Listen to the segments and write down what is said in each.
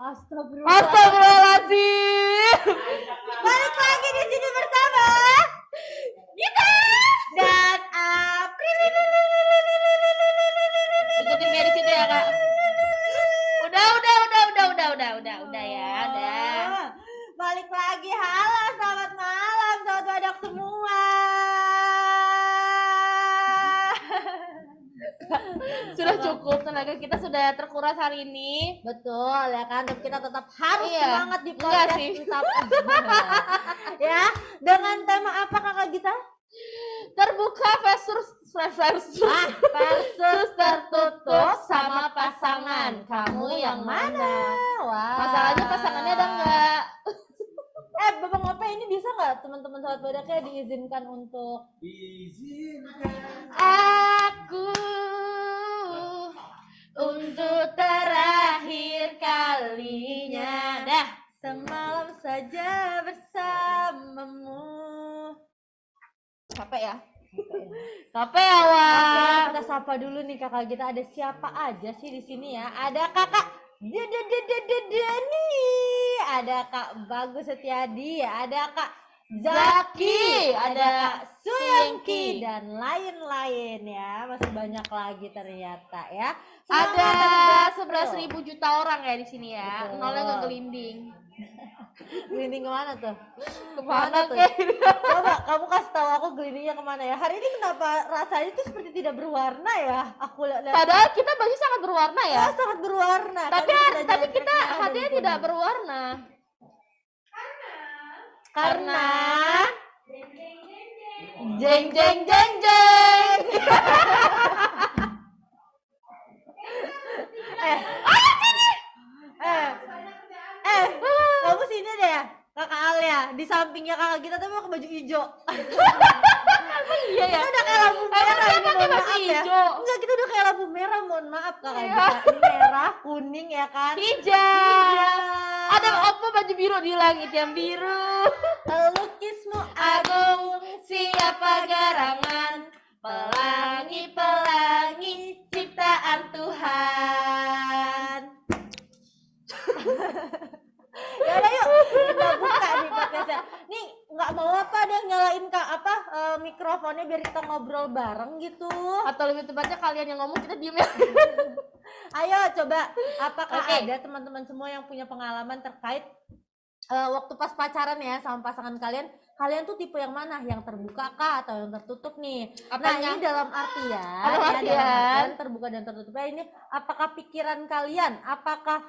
Astagfirullahaladzim. Balik lagi di sini bersama Kita dan April. ikutin kayak di situ ya kak. Udah ya, udah. Balik lagi, halo, selamat malam, selamat badak semua. Sudah cukup, tenaga kita sudah terkuras hari ini. Betul ya kan, tapi kita tetap harus Iya. semangat di Enggak podcast sih. kita. Ya, dengan tema apa kakak Gita? Terbuka versus tertutup sama pasangan. Kamu yang mana? Wah. Masalahnya pasangannya ada enggak? Bapak Ngope ini bisa nggak teman-teman sahabat badaknya diizinkan untuk Aku untuk terakhir kalinya. Dah. semalam saja bersamamu. Capek ya? Capek ya, Wak. Kita sapa dulu nih kakak kita, ada siapa aja sih di sini ya? Ada kakak Dani, ada kak Bagus Setiadi, ada kak Zaki, ada kak Suyangki dan lain-lain ya, masih banyak lagi ternyata ya. Ada 11.000 juta orang ya di sini ya. Betul. Nolnya nggak gelinding. Gelinding kemana tuh? Kemana tuh? kayak? Coba kamu kasih tahu aku gelindingnya kemana ya. Hari ini kenapa rasanya tuh seperti tidak berwarna ya? Aku lihat. Padahal kita baju sangat berwarna ya. Sangat berwarna. Tapi kita hatinya tidak berwarna. Karena jeng jeng jeng jeng. Kamu sini deh ya, kakak Alia. Di sampingnya kakak kita tapi pakai baju hijau. Iya ya. Kita udah kayak lampu merah ini, pakai mohon baju maaf ya. hijau. Enggak, kita udah kayak lampu merah, mohon maaf kakak Iya. kita. Ini merah, kuning ya kan. Hijau. Ada apa baju biru di langit yang biru. Lukismu Agung siapa gerangan, pelangi ciptaan Tuhan. Ya udah yuk, kita buka nih podcastnya. Nih nggak mau apa dia nyalain mikrofonnya biar kita ngobrol bareng gitu. Atau lebih tepatnya kalian yang ngomong, kita diem ya. Ayo coba, apakah Oke. ada teman-teman semua yang punya pengalaman terkait waktu pas pacaran ya sama pasangan kalian tuh tipe yang mana? Yang terbuka kah atau yang tertutup nih? Apanya? Nah ini dalam artian, Dalam ya, artian. dalam artian terbuka dan tertutup. Ya, ini apakah pikiran kalian, apakah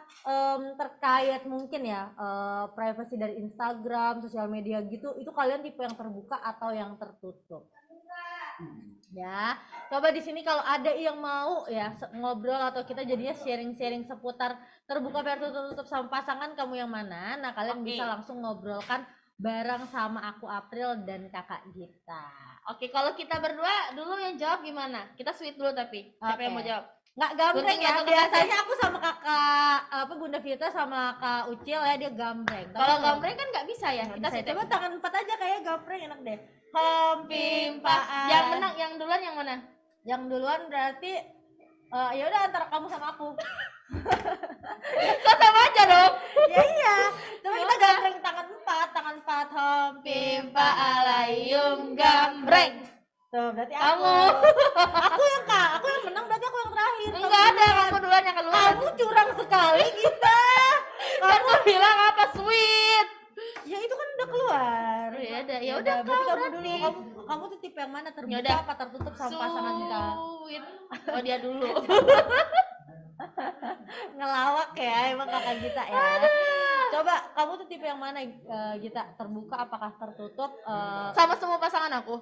terkait mungkin ya privacy dari Instagram, sosial media gitu, itu kalian tipe yang terbuka atau yang tertutup? Ya, coba di sini kalau ada yang mau ya ngobrol atau kita jadinya sharing-sharing seputar terbuka versus tertutup sama pasangan, kamu yang mana? Nah kalian Oke. bisa langsung ngobrolkan bareng sama aku April dan kakak Gita. Oke, kalau kita berdua dulu yang jawab gimana? Kita sweet dulu tapi. Siapa Oke. yang mau jawab? Nggak gambreng Gunting ya, atau biasanya aku sama kakak Bunda Vita sama kak Ucil ya dia gambreng. Kalau gambreng kan nggak bisa ya. Kita sweet. coba tangan 4 aja kayak gambreng enak deh. Pimpaan. Yang menang, yang duluan yang mana? Yang duluan berarti ya udah antara kamu sama aku. Kok sama aja dong? Ya iya, tapi kita gambreng tangan 4 hom Pimpa alayum gambreng. Tuh, berarti Kamu. aku yang menang, berarti aku yang terakhir. Enggak ada, kamu duluan yang keluar. Kamu curang sekali kita. Kan gue bilang apa sweet. Ya itu kan udah keluar. Ya udah, ya udah berarti kau kamu dulu. berarti. Kamu tuh tipe yang mana, terbuka Yaudah. apa tertutup sama pasangan kita? Sweet. Oh dia dulu. Ngelawak ya emang kakak Gita ya. Coba kamu tuh tipe yang mana Gita? Terbuka apakah tertutup? Sama semua pasangan aku.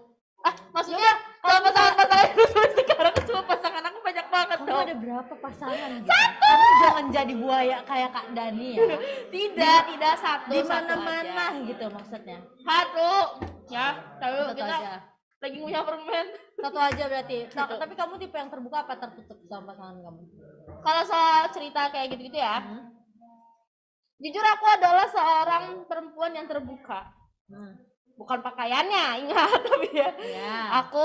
Maksudnya sama pasangan-pasangan itu sekarang cuma pasangan aku banyak banget Kamu dong. ada berapa pasangan? Gita? Kamu jangan jadi buaya kayak Kak Dani ya. Tidak satu. Di satu mana-mana aja. gitu maksudnya. Satu. Ya, tahu Satu kita aja. lagi ngunyah permen. Satu aja berarti. Satu. Tapi kamu tipe yang terbuka apa tertutup sama pasangan kamu? Kalau soal cerita kayak gitu-gitu ya, jujur aku adalah seorang perempuan yang terbuka. bukan pakaiannya, ingat. Tapi ya Ya. aku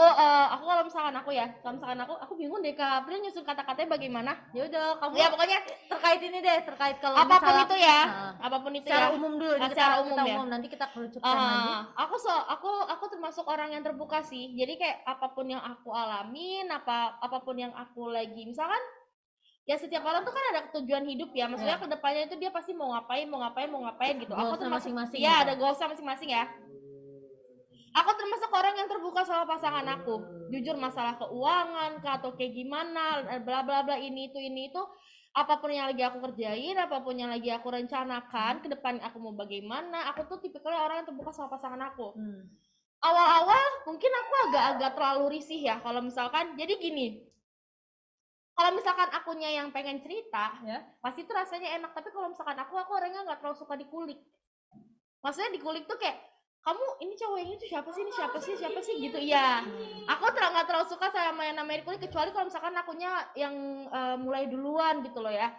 kalau misalkan aku bingung deh Kak April nyusun kata-katanya bagaimana. Ya udah kamu Ya pokoknya terkait ini deh, terkait kalau apapun misalnya itu ya, Heeh. apapun itu secara ya. umum dulu nih, Secara kita umum ya. umum nanti kita kerucutkan lagi. Aku termasuk orang yang terbuka sih. Jadi kayak apapun yang aku alamin, apapun yang aku lagi, misalkan ya setiap orang tuh kan ada tujuan hidup ya. Maksudnya Iya. kedepannya itu dia pasti mau ngapain gitu. Aku Goalsnya termasuk masing-masing ya gitu. ada goalsnya masing-masing ya. Aku termasuk orang yang terbuka sama pasangan aku. Jujur masalah keuangan kah atau kayak gimana, bla bla bla ini itu apapun yang lagi aku kerjain, apapun yang lagi aku rencanakan ke depan aku mau bagaimana, aku tuh tipikalnya orang yang terbuka sama pasangan aku. Awal-awal mungkin aku agak-agak terlalu risih ya kalau misalkan, jadi gini, kalau misalkan akunya yang pengen cerita, Ya. pasti tuh rasanya enak. Tapi kalau misalkan aku orangnya nggak terlalu suka dikulik. Maksudnya dikulik tuh kayak, kamu ini cowok yang itu siapa sih gitu. Iya. Aku nggak terlalu suka sama yang namanya dikulik, kecuali kalau misalkan akunya yang mulai duluan gitu loh ya.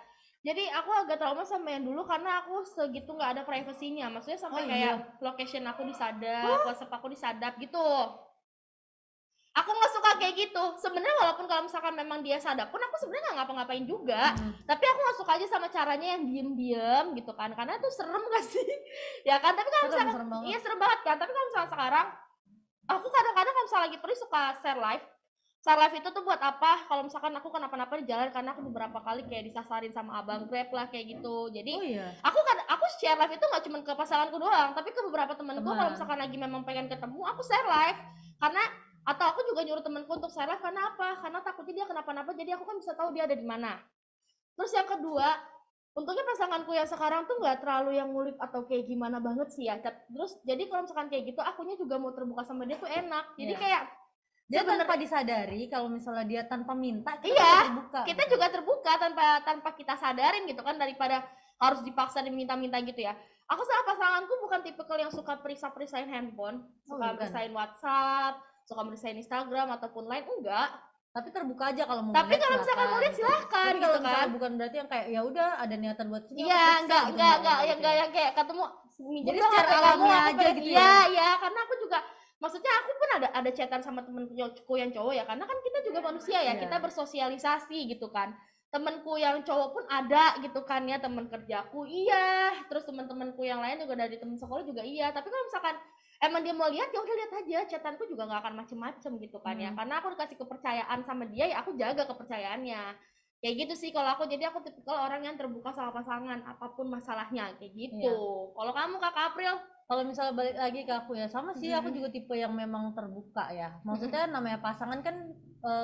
Jadi aku agak trauma sama yang dulu karena aku segitu nggak ada privasinya. Maksudnya sampai kayak location aku disadap, WhatsApp aku disadap gitu. Aku nggak suka kayak gitu. Sebenarnya walaupun kalau misalkan memang dia sadap pun aku sebenarnya nggak ngapa-ngapain juga. Tapi aku nggak suka aja sama caranya yang diem-diem gitu kan. Karena itu serem gak sih? Ya kan. Tapi kalau misalkan Serem banget. iya serem banget kan. Tapi kalau misalkan sekarang aku kadang-kadang kalau misalnya lagi pergi suka share live. Share live itu tuh buat apa? Kalau misalkan aku kenapa-napa di jalan, karena aku beberapa kali kayak disasarin sama abang Grab lah kayak gitu. Jadi aku share live itu nggak cuma ke pasanganku doang, tapi ke beberapa temanku. Kalau misalkan lagi memang pengen ketemu, aku share live. Karena atau aku juga nyuruh temanku untuk share live, karena apa? Karena takutnya dia kenapa-napa, jadi aku kan bisa tahu dia ada di mana. Terus yang kedua, untungnya pasanganku yang sekarang tuh nggak terlalu yang ngulik atau kayak gimana banget sih ya. Terus jadi kalau misalkan kayak gitu, akunya juga mau terbuka sama dia tuh enak. Jadi kayak dia tanpa disadari kalau misalnya dia tanpa minta, kita iya, terbuka. kita gitu. juga terbuka tanpa kita sadarin gitu kan, daripada harus dipaksa diminta-minta gitu ya. Aku sama pasanganku bukan tipikal yang suka periksa-perisain handphone, suka perisain WhatsApp, suka perisain Instagram ataupun lain, enggak. Tapi terbuka aja kalau mau Tapi lihat, kalau misalkan mau lihat gitu. silahkan Tapi gitu kalau kan. misalnya bukan berarti yang kayak ya udah ada niatan buat sini. Iya, enggak yang kayak ketemu. Jadi secara alamiah aja gitu ya. Iya, karena aku juga maksudnya aku pun ada chatan sama temenku yang cowok ya, karena kan kita juga manusia ya, kita bersosialisasi gitu kan. Temenku yang cowok pun ada gitu kan ya, temen kerjaku iya, terus teman-temanku yang lain juga dari temen sekolah juga iya. Tapi kalau misalkan emang dia mau lihat, ya udah lihat aja, chatanku juga nggak akan macem-macem gitu kan ya, karena aku dikasih kepercayaan sama dia, ya aku jaga kepercayaannya. Kayak gitu sih kalau aku. Jadi aku tipikal orang yang terbuka sama pasangan apapun masalahnya kayak gitu. Kalau kamu Kak April? Kalau misalnya balik lagi ke aku ya sama sih, aku juga tipe yang memang terbuka ya. Maksudnya namanya pasangan kan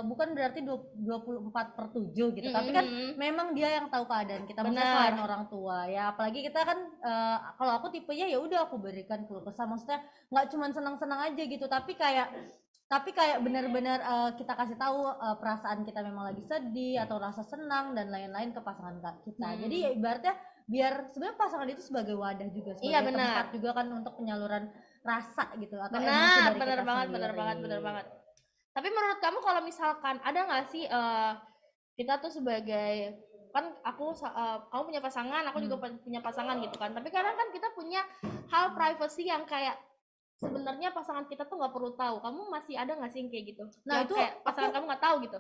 bukan berarti 24/7 gitu, tapi kan memang dia yang tahu keadaan kita, maksudnya selain orang tua ya. Apalagi kita kan kalau aku tipenya ya udah aku berikan keluh kesah, maksudnya nggak cuma senang-senang aja gitu, tapi kayak benar-benar kita kasih tahu perasaan kita memang lagi sedih atau rasa senang dan lain-lain ke pasangan kita. Jadi ya ibaratnya biar sebenarnya pasangan itu sebagai wadah juga, sebagai tempat juga kan untuk penyaluran rasa gitu atau emosi dari kita sendiri. Bener banget. Tapi menurut kamu kalau misalkan ada nggak sih kita tuh sebagai, kan kamu punya pasangan, aku juga punya pasangan gitu kan. Tapi kadang kan kita punya hal privacy yang kayak sebenarnya pasangan kita tuh nggak perlu tahu. Kamu masih ada nggak sih yang kayak gitu? Nah, itu kayak pasangan kamu nggak tahu gitu?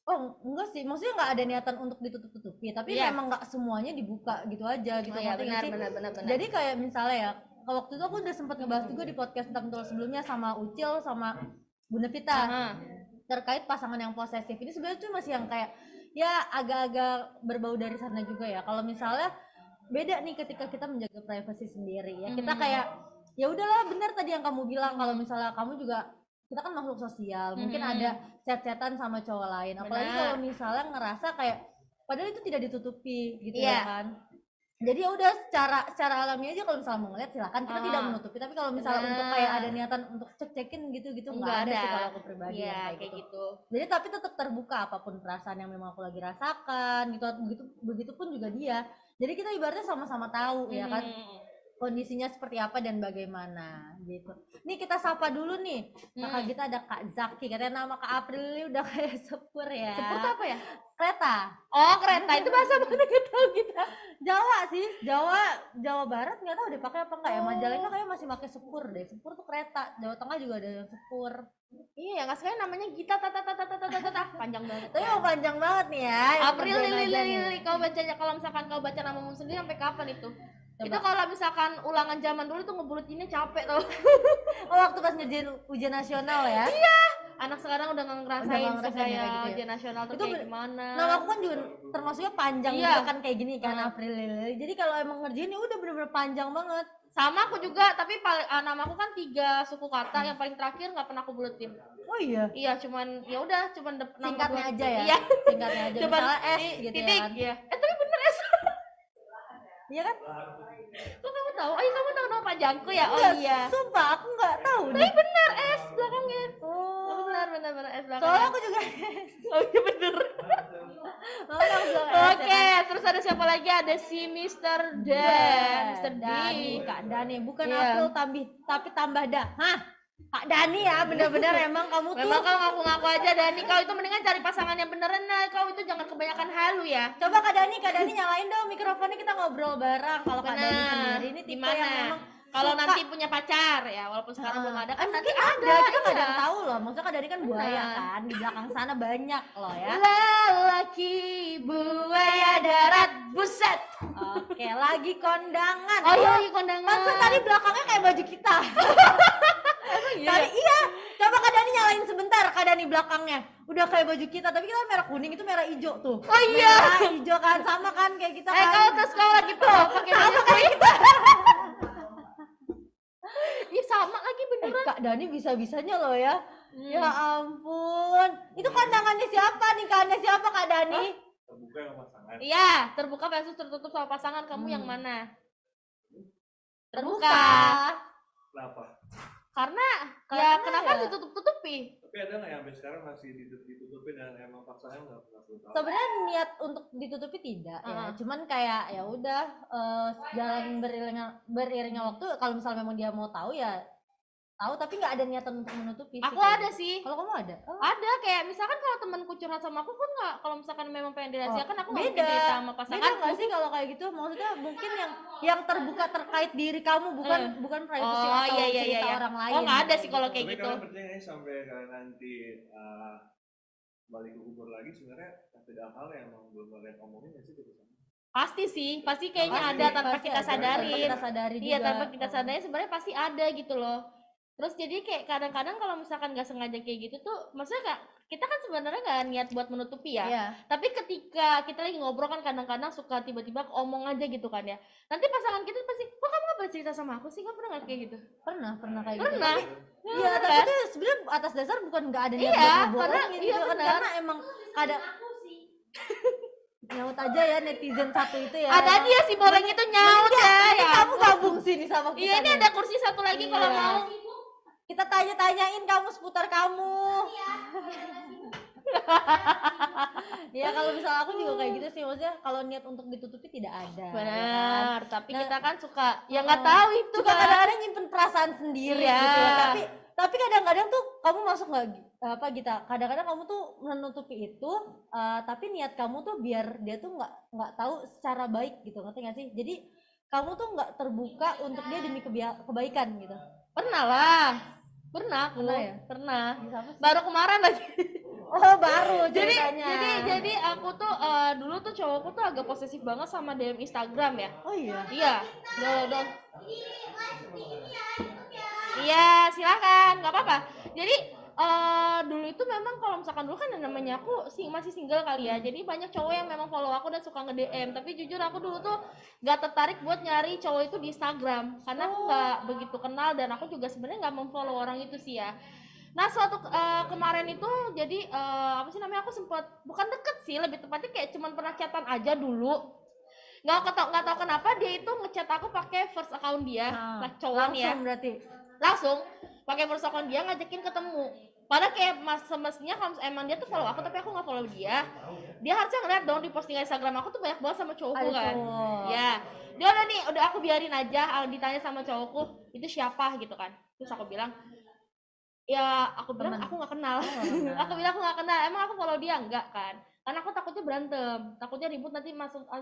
Oh enggak sih, maksudnya nggak ada niatan untuk ditutup-tutupi, tapi memang nggak semuanya dibuka gitu aja gitu. Benar. Jadi kayak misalnya ya, waktu itu aku udah sempat ngebahas juga di podcast Tentang sebelumnya sama Ucil sama Bunda Pita terkait pasangan yang posesif. Ini sebenarnya tuh masih yang kayak ya agak-agak berbau dari sana juga ya. Kalau misalnya beda nih ketika kita menjaga privasi sendiri ya, kita kayak ya udahlah, benar tadi yang kamu bilang, kalau misalnya kamu juga, kita kan makhluk sosial, mungkin ada chat-chatan sama cowok lain, apalagi kalau misalnya ngerasa kayak padahal itu tidak ditutupi gitu ya kan. Jadi ya udah secara alami aja, kalau misalnya mau ngeliat silakan, kita tidak menutupi. Tapi kalau misalnya untuk kayak ada niatan untuk cek-cekin gitu nggak ada sih kalau aku pribadi kayak gitu. Jadi tapi tetap terbuka apapun perasaan yang memang aku lagi rasakan gitu, begitu pun juga dia. Jadi kita ibaratnya sama-sama tahu ya kan. kondisinya seperti apa dan bagaimana gitu. Nih kita sapa dulu nih. Kakak kita ada Kak Zaki, katanya nama Kak April ini udah kayak sepur ya. Sepur tuh apa ya? Kereta. Oh, kereta itu bahasa mana nggak tahu kita. Jawa sih, Jawa Barat nggak tahu dipakai apa enggak ya. Majalengka kayak masih pakai sepur deh. Sepur tuh kereta. Jawa Tengah juga ada yang sepur. Iya, nggak sekali namanya Gita tata panjang banget. Tapi mau panjang banget nih ya. April Lili, kau bacanya kalau misalkan kau baca namamu sendiri sampai kapan itu? Coba. Itu kalau misalkan ulangan zaman dulu tuh ngebulutinnya capek tau. Oh, waktu pas ngerjain ujian nasional ya? Iya. Anak sekarang udah nggak ngerasain kayak kayak gitu ya? ujian nasional tuh Itu kayak gimana. Nah, aku kan juga termasuknya panjang Iya. gitu kan kayak gini kan April Lili. Jadi kalau emang ngerjain ya udah bener-bener panjang banget. Sama aku juga, tapi namaku kan 3 suku kata, yang paling terakhir nggak pernah aku buletin. Oh iya. Iya, cuman ya udah, cuman singkatnya aja ya. Iya. Singkatnya aja. Cuman misalnya S gitu titik, ya kan. Iya. Tapi bener S. Iya kan? Kok kamu tahu? Oh, iya, kamu tahu nama panjangku ya? Oh Enggak, iya. Sumpah aku nggak tahu. Tapi bener S belakangnya. Oh. Bener S belakangnya. Soalnya aku juga Oh iya bener. Oke, terus ada siapa lagi? Ada si Mr. Dan, Mr. Dani, Kak Dani, bukan Iya. April tapi tambah dah. Hah? Kak Dani ya, bener-bener emang kamu tuh. Memang kau ngaku-ngaku aja Dani, kau itu mendingan cari pasangan yang beneran lah. Kau itu jangan kebanyakan halu ya. Coba Kak Dani nyalain dong mikrofonnya, kita ngobrol bareng. Kalau Kak Dani sendiri ini tipe yang memang kalau suka. nanti punya pacar ya, walaupun sekarang belum ada kan nanti mungkin ada, kita nggak ada yang iya. tahu loh. Maksudnya Kak Dani kan buaya kan, di belakang sana banyak loh ya. Lelaki buaya darat, buset. Oke, lagi kondangan. Oh iya, lagi kondangan. Maksud tadi belakangnya kayak baju kita. Iya. Tadi iya. Coba Kak Dani nyalain sebentar, Kak Dani belakangnya. Udah kayak baju kita, tapi kita merah kuning, itu merah hijau tuh. Oh iya. Merah hijau kan, sama kan kayak kita kan. Kau terus kau lagi tuh pakai baju kayak kita. Iya sama lagi beneran. Kak Dani bisa-bisanya loh ya. Ya ampun. Itu kondangannya siapa, nikahannya siapa Kak Dani? Terbuka sama pasangan. Iya, terbuka versus tertutup sama pasangan, kamu yang mana? Terbuka. Kenapa? Karena Karena kenapa ya- ditutup-tutupi? Tapi ada nggak yang sampai sekarang masih ditutupin dan emang pasangan nggak pernah tahu? Sebenarnya niat untuk ditutupi tidak ya, cuman kayak ya udah jalan beriringnya waktu, kalau misalnya memang dia mau tahu ya tahu, tapi nggak ada niatan untuk menutupi. Aku ada sih. Kalau kamu ada? Oh. Ada kayak misalkan kalau temanku curhat sama aku kan nggak, kalau misalkan memang pengen dirahasiakan aku nggak mungkin beda cerita sama beda pasanganku. nggak sih kalau kayak gitu? Maksudnya mungkin yang terbuka terkait diri kamu, bukan privacy Oh, atau iya, cerita iya. orang lain. Oh nggak ada sih kalau kayak Tapi gitu. kalian percaya nggak sampai kalian nanti balik ke kubur lagi sebenarnya ada hal yang emang belum kalian omongin nggak sih di sana? Pasti sih, pasti kayaknya Pasti, ada tanpa pasti kita ada, sadarin. tanpa kita sadari Iya, juga. tanpa kita sadari sebenarnya pasti ada gitu loh. Terus jadi kayak kadang-kadang kalau misalkan nggak sengaja kayak gitu tuh, maksudnya kita kan sebenarnya nggak niat buat menutupi ya. Iya. Tapi ketika kita lagi ngobrol kan kadang-kadang suka tiba-tiba omong aja gitu kan ya. Nanti pasangan kita pasti, kok kamu nggak bercerita sama aku sih? Nggak pernah nggak kayak gitu? Pernah kayak gitu. Pernah. Iya, tapi kan? itu sebenarnya atas dasar bukan nggak ada niat Iya, buat karena- ngebohongin iya, gitu kan, benar. karena emang ada nyaut aja ya netizen satu itu ya. Ada dia si Boreng itu nyaut ya. Ini Ya kamu ampun. gabung sini sama kita. Iya, ini nih. ada kursi satu lagi kalau Iya. mau. Kita tanya-tanyain kamu seputar kamu. Ya kalau misalnya aku juga kayak gitu sih, maksudnya kalau niat untuk ditutupi tidak ada. ya kan? Benar, tapi Nah, kita kan suka ya nggak tahu itu Suka kan. kadang-kadang nyimpen perasaan sendiri Iya. gitu ya. Tapi kadang-kadang tuh kamu masuk nggak apa kita kadang-kadang kamu tuh menutupi itu, tapi niat kamu tuh biar dia tuh nggak tahu secara baik gitu, ngerti nggak sih? Jadi kamu tuh nggak terbuka untuk dia demi kebaikan gitu. Pernah lah. Pernah aku. Pernah ya? Pernah. Bisa apa sih? Baru kemarin lagi. Oh baru jadi ceritanya. jadi aku tuh dulu tuh cowokku tuh agak posesif banget sama DM Instagram ya. Oh iya. Iya, dong. Iya, silakan, nggak apa-apa. Jadi dulu itu memang kalau misalkan dulu kan yang namanya aku masih single kali ya. Jadi banyak cowok yang memang follow aku dan suka nge-DM. Tapi jujur aku dulu tuh nggak tertarik buat nyari cowok itu di Instagram karena aku nggak begitu kenal dan aku juga sebenarnya nggak memfollow orang itu sih ya. Nah suatu kemarin itu jadi apa sih namanya, aku sempat bukan deket sih, lebih tepatnya kayak cuman pernah chatan aja dulu. Nggak tahu kenapa dia itu ngechat aku pakai first account dia, nah, cowok nih ya. Langsung berarti. Langsung pakai first account dia ngajakin ketemu. Padahal kayak semestinya kalau emang dia tuh follow aku tapi aku nggak follow dia harusnya ngeliat dong di postingan Instagram aku tuh banyak banget sama cowokku Ada kan. cowok. Ya, dia udah nih, udah aku biarin aja. Ditanya sama cowokku itu siapa gitu kan, terus aku bilang ya aku bilang Temen. aku nggak kenal. Oh, nggak kenal. Aku bilang aku nggak kenal, emang aku follow dia enggak kan, karena aku takutnya berantem, takutnya ribut nanti.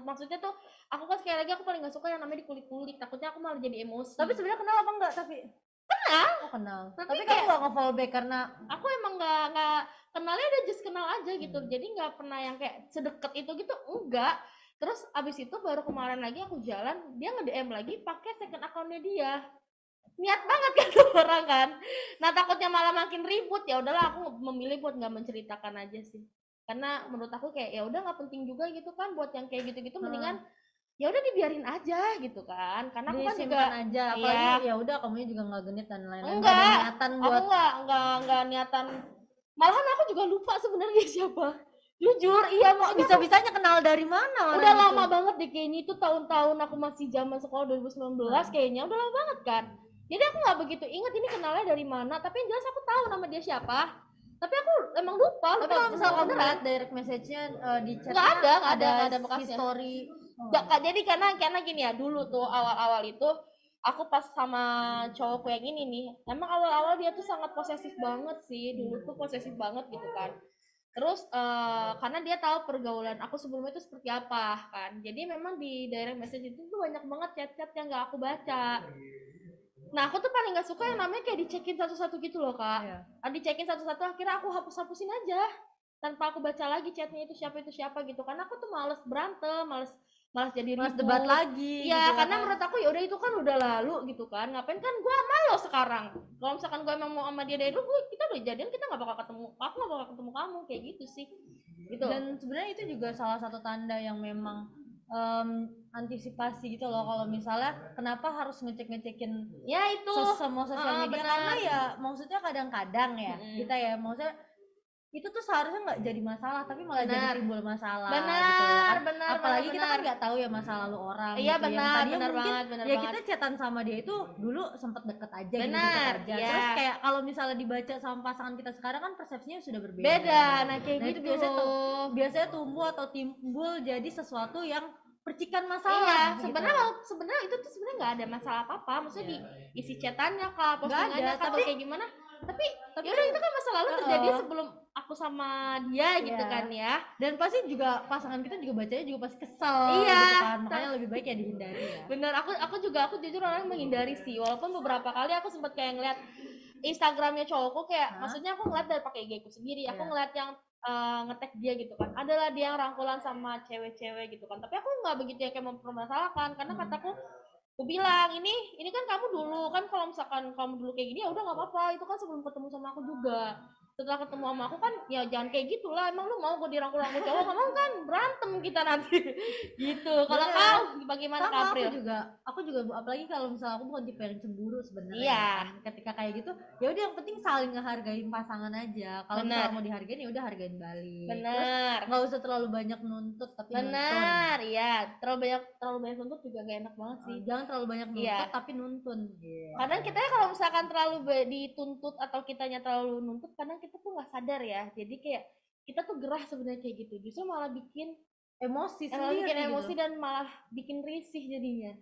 Maksudnya tuh aku kan sekali lagi aku paling nggak suka yang namanya dikulik-kulik, takutnya aku malah jadi emosi. Tapi sebenarnya kenal apa enggak? Tapi kenal, oh, kenal. Tapi Tapi kayak- kamu nggak nge-follow back karena aku emang nggak kenalnya, udah just kenal aja gitu, jadi nggak pernah yang kayak sedekat itu gitu, enggak. Terus abis itu baru kemarin lagi aku jalan, dia nge-DM lagi pakai second account-nya dia. Niat banget kan tuh orang kan. Nah takutnya malah makin ribut, ya udahlah aku memilih buat nggak menceritakan aja sih. Karena menurut aku kayak ya udah nggak penting juga gitu kan buat yang kayak gitu-gitu, mendingan ya udah dibiarin aja gitu kan. Karena aku kan juga disimpan aja, apalagi iya. ya udah kamunya juga nggak genit dan lain-lain. Enggak, Nggak ada niatan aku buat nggak niatan. Malahan aku juga lupa sebenarnya siapa. Jujur, iya kok maksudnya bisa-bisanya kenal dari mana orang udah itu? lama banget deh kayaknya, itu tahun-tahun aku masih zaman sekolah 2019 kayaknya, udah lama banget kan. Jadi aku nggak begitu ingat ini kenalnya dari mana, tapi yang jelas aku tahu nama dia siapa. Tapi aku emang lupa. Tapi kalau misal kamu beneran. lihat direct message-nya di chat Nggak ada bekasnya. history. Nggak, Kak, jadi karena gini ya, dulu tuh awal-awal itu aku pas sama cowokku yang ini nih, emang awal-awal dia tuh sangat posesif banget sih, dulu tuh posesif banget gitu kan. Terus karena dia tahu pergaulan aku sebelumnya itu seperti apa kan, jadi memang di direct message itu tuh banyak banget chat-chat yang nggak aku baca. Nah aku tuh paling nggak suka yang namanya kayak dicekin satu-satu gitu loh kak. Iya. Dicekin satu-satu, akhirnya aku hapus-hapusin aja tanpa aku baca lagi chatnya itu siapa gitu, karena aku tuh males berantem, males jadi Mas ribut. debat lagi Iya, gitu karena kan. menurut aku ya udah itu kan udah lalu gitu kan, ngapain kan gue sama lo sekarang. Kalau misalkan gue emang mau sama dia dari dulu, kita udah jadian, kita nggak bakal ketemu, aku nggak bakal ketemu kamu, kayak gitu sih gitu. Dan sebenarnya itu juga salah satu tanda yang memang antisipasi gitu loh, kalau misalnya kenapa harus ngecekin ya itu semua sosial media, benar. karena ya maksudnya kadang-kadang ya kita ya maksudnya itu tuh seharusnya nggak jadi masalah, tapi malah Benar. jadi timbul masalah Benar, gitu ya kan. benar, Apalagi kita kan benar. nggak tahu ya masa lalu orang Iya, gitu, yang benar, tadinya benar mungkin banget, benar ya banget. kita chatan sama dia itu dulu sempet deket aja gitu, Benar, deket aja. iya. Terus kayak kalau misalnya dibaca sama pasangan kita sekarang kan persepsinya sudah berbeda. Beda, nah kayak Nah, gitu. itu biasanya tumbuh atau timbul jadi sesuatu yang percikan Iya, masalah gitu. sebenarnya itu tuh sebenarnya nggak ada masalah apa-apa, maksudnya di isi chatannya kah, postingannya kah, atau tapi- kayak gimana. Tapi ya udah itu kan masa lalu terjadi sebelum aku sama dia gitu Iya. kan ya. Dan pasti juga pasangan kita juga bacanya juga pasti kesel Iya. gitu kan, makanya lebih baik ya dihindari ya. Bener, aku jujur orang menghindari sih, walaupun beberapa kali aku sempat kayak ngeliat Instagramnya cowokku, kayak maksudnya aku ngeliat dari pakai IG ku sendiri, aku Iya. ngeliat yang nge-tag dia gitu kan, adalah dia yang rangkulan sama cewek-cewek gitu kan, tapi aku nggak begitu ya kayak mempermasalahkan, karena kataku aku bilang ini kan kamu dulu kan, kalau misalkan kamu dulu kayak gini ya udah nggak apa-apa, itu kan sebelum ketemu sama aku juga. Setelah ketemu sama aku kan ya jangan kayak gitulah, emang lu mau gue dirangkul-rangkul cowok, nggak mau kan, berantem kita nanti. Gitu. Kalau Bener. kau bagaimana Sama April? aku juga apalagi kalau misalnya aku bukan tipe yang cemburu sebenarnya. Iya. Kan. Ketika kayak gitu ya udah yang penting saling ngehargain pasangan aja. Kalau Bener. misalnya mau dihargain ya udah hargain balik. Terus Bener. nggak usah terlalu banyak nuntut, tapi Benar, iya. Terlalu banyak nuntut juga gak enak banget sih. jangan terlalu banyak nuntut Iya. tapi nuntun gitu. Kadang kita ya kalau misalkan terlalu dituntut atau kitanya terlalu nuntut, kadang kita tuh nggak sadar ya. Jadi kayak kita tuh gerah sebenarnya kayak gitu. Justru malah bikin Emosi malah sendiri bikin gitu. emosi dan malah bikin risih jadinya.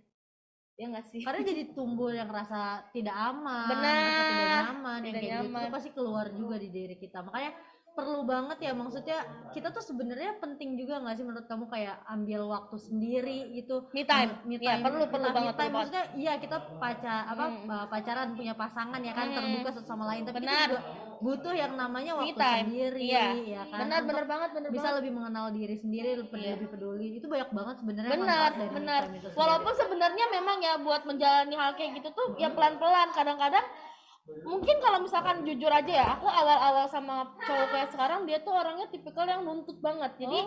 Ya nggak sih? Karena jadi tumbuh yang rasa tidak aman, Benar. rasa tidak nyaman, yang Tidak kayak gitu nyaman. itu pasti keluar juga di diri kita. Makanya perlu banget ya, maksudnya kita tuh sebenarnya penting juga nggak sih menurut kamu kayak ambil waktu sendiri gitu, Me time. Iya, perlu me banget. time. Maksudnya iya kita pacaran punya pasangan ya kan, terbuka satu sama lain, tapi kita Benar. juga butuh yang namanya Me waktu time. sendiri Iya. ya kan, Benar, untuk benar banget, benar bisa banget. lebih mengenal diri sendiri, lebih peduli. Itu banyak banget sebenarnya Benar, manfaat dari me benar. time itu sendiri. Walaupun sebenarnya memang ya buat menjalani hal kayak gitu tuh ya pelan-pelan. Kadang-kadang mungkin kalau misalkan jujur aja ya, aku awal-awal sama cowok kayak sekarang, dia tuh orangnya tipikal yang nuntut banget. Jadi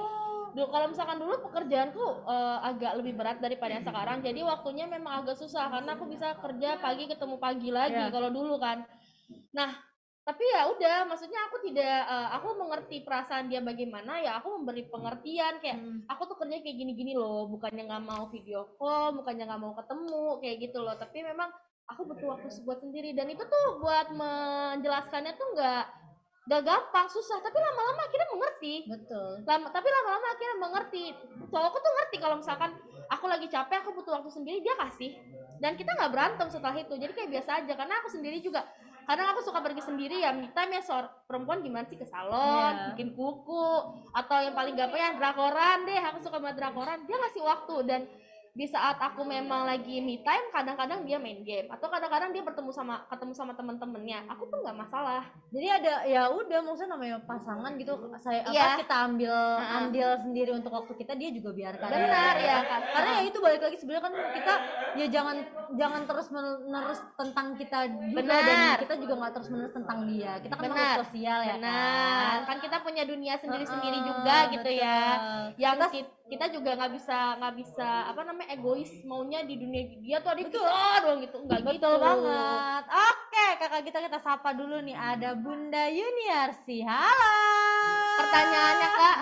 dulu kalau misalkan dulu pekerjaanku agak lebih berat daripada yang sekarang, jadi waktunya memang agak susah karena aku bisa kerja pagi ketemu pagi lagi kalau dulu kan. Nah tapi ya udah, maksudnya aku tidak aku mengerti perasaan dia bagaimana, ya aku memberi pengertian kayak aku tuh kerja kayak gini-gini loh, bukannya nggak mau video call, bukannya nggak mau ketemu kayak gitu loh, tapi memang aku butuh waktu buat sendiri. Dan itu tuh buat menjelaskannya tuh nggak gampang, susah, tapi lama-lama akhirnya mengerti. Betul. Tapi lama-lama akhirnya mengerti. Cowokku tuh ngerti kalau misalkan aku lagi capek, aku butuh waktu sendiri, dia kasih. Dan kita nggak berantem setelah itu, jadi kayak biasa aja. Karena aku sendiri juga, kadang aku suka pergi sendiri ya, me time ya. Perempuan gimana sih, ke salon, bikin kuku, atau yang paling gampang ya drakoran deh. Aku suka banget drakoran, dia ngasih waktu. Dan di saat aku memang lagi me time, kadang-kadang dia main game, atau kadang-kadang dia ketemu sama temen-temennya, aku pun nggak masalah. Jadi ada ya udah, maksudnya namanya pasangan gitu, Iya. kita ambil andil sendiri untuk waktu kita, dia juga biarkan. Benar ya kan. Karena ya itu balik lagi, sebenarnya kan kita ya jangan terus menerus tentang kita juga. Benar. Dan kita juga nggak terus menerus tentang dia. Kita kan makhluk sosial ya benar. kan. Kan kita punya dunia sendiri-sendiri juga gitu betul. ya. Yang kita juga nggak bisa apa namanya, egois maunya di dunia dia tuh ada kita doang gitu, enggak gitu. Betul banget. Oke, kakak kita sapa dulu nih, ada Bunda Yuniarsi. Halo. Pertanyaannya Kak,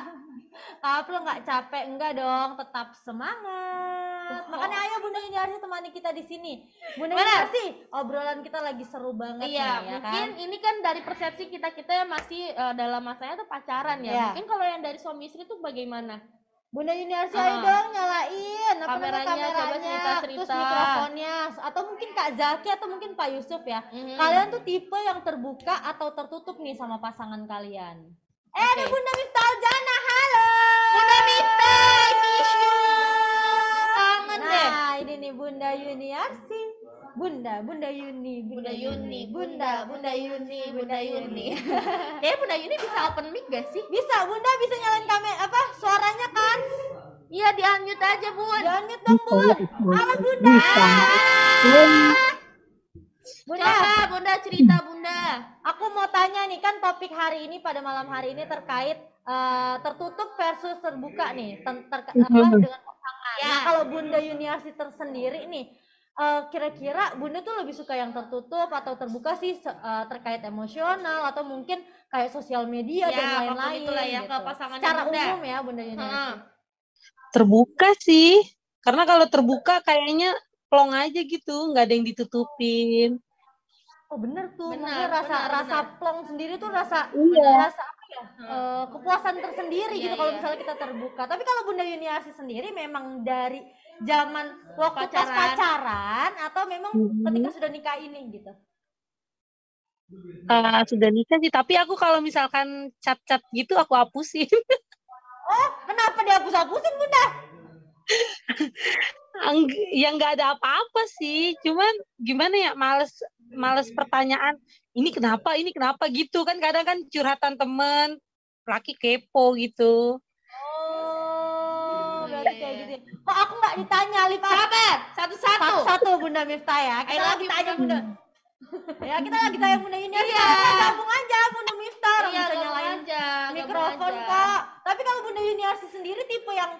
Lo nggak capek? Enggak dong, tetap semangat. Makanya ayo Bunda Yuniarsi temani kita di sini. Bunda Yuniarsi, obrolan kita lagi seru banget nih, ya mungkin kan? ini kan dari persepsi kita yang masih dalam masanya tuh pacaran ya. Mungkin kalau yang dari suami istri tuh bagaimana? Bunda Yuniarsi, ayo dong nyalain kameranya, coba cerita-cerita, terus mikrofonnya, atau mungkin Kak Zaki atau mungkin Pak Yusuf ya. Kalian tuh tipe yang terbuka atau tertutup nih sama pasangan kalian? Ada Bunda Miftah Aljana, halo. Bunda Miftah, I miss you. Kangen deh. Nah, ini nih Bunda Yuniarsi. Bunda Yuni. Kayaknya Bunda Yuni bisa open mic gak sih? Bisa, Bunda bisa nyalain kamera suaranya kan? Iya, di-unmute aja, Bun. Di-unmute dong, Bun. Halo, Bunda. Coba Bunda cerita, Bunda. Aku mau tanya nih, kan topik hari ini pada malam hari ini terkait tertutup versus terbuka nih, dengan pasangan. Nah, kalau Bunda Yuniarsi tersendiri nih, kira-kira Bunda tuh lebih suka yang tertutup atau terbuka sih, terkait emosional atau mungkin kayak sosial media dan lain-lain itulah ya, gitu. ke pasangan Secara Bunda. umum ya Bunda Yuniarsi. Terbuka sih, karena kalau terbuka kayaknya plong aja gitu, nggak ada yang ditutupin. Oh bener tuh, Benar, maksudnya rasa plong sendiri tuh rasa apa ya, kepuasan tersendiri gitu kalau misalnya kita terbuka. Tapi kalau Bunda Yuniarsi sendiri memang dari zaman waktu pas pacaran atau memang ketika sudah nikah ini gitu? Sudah nikah sih, tapi aku kalau misalkan cat-cat gitu aku hapusin. Oh, kenapa dihapus-hapusin Bunda? Ya nggak ada apa-apa sih, cuman gimana ya, males pertanyaan ini kenapa gitu kan, kadang kan curhatan temen laki kepo gitu. Oh, berarti kayak gitu. Kok aku nggak ditanya, Lipa? Sabar, satu-satu Bunda Miftah ya. Kita lagi tanya Bunda. Ya, kita lagi tanya Bunda Yuniarsi. Gabung aja Bunda Miftah, bisa nyalain mikrofon kok. Tapi kalau Bunda Yuniarsi sendiri tipe yang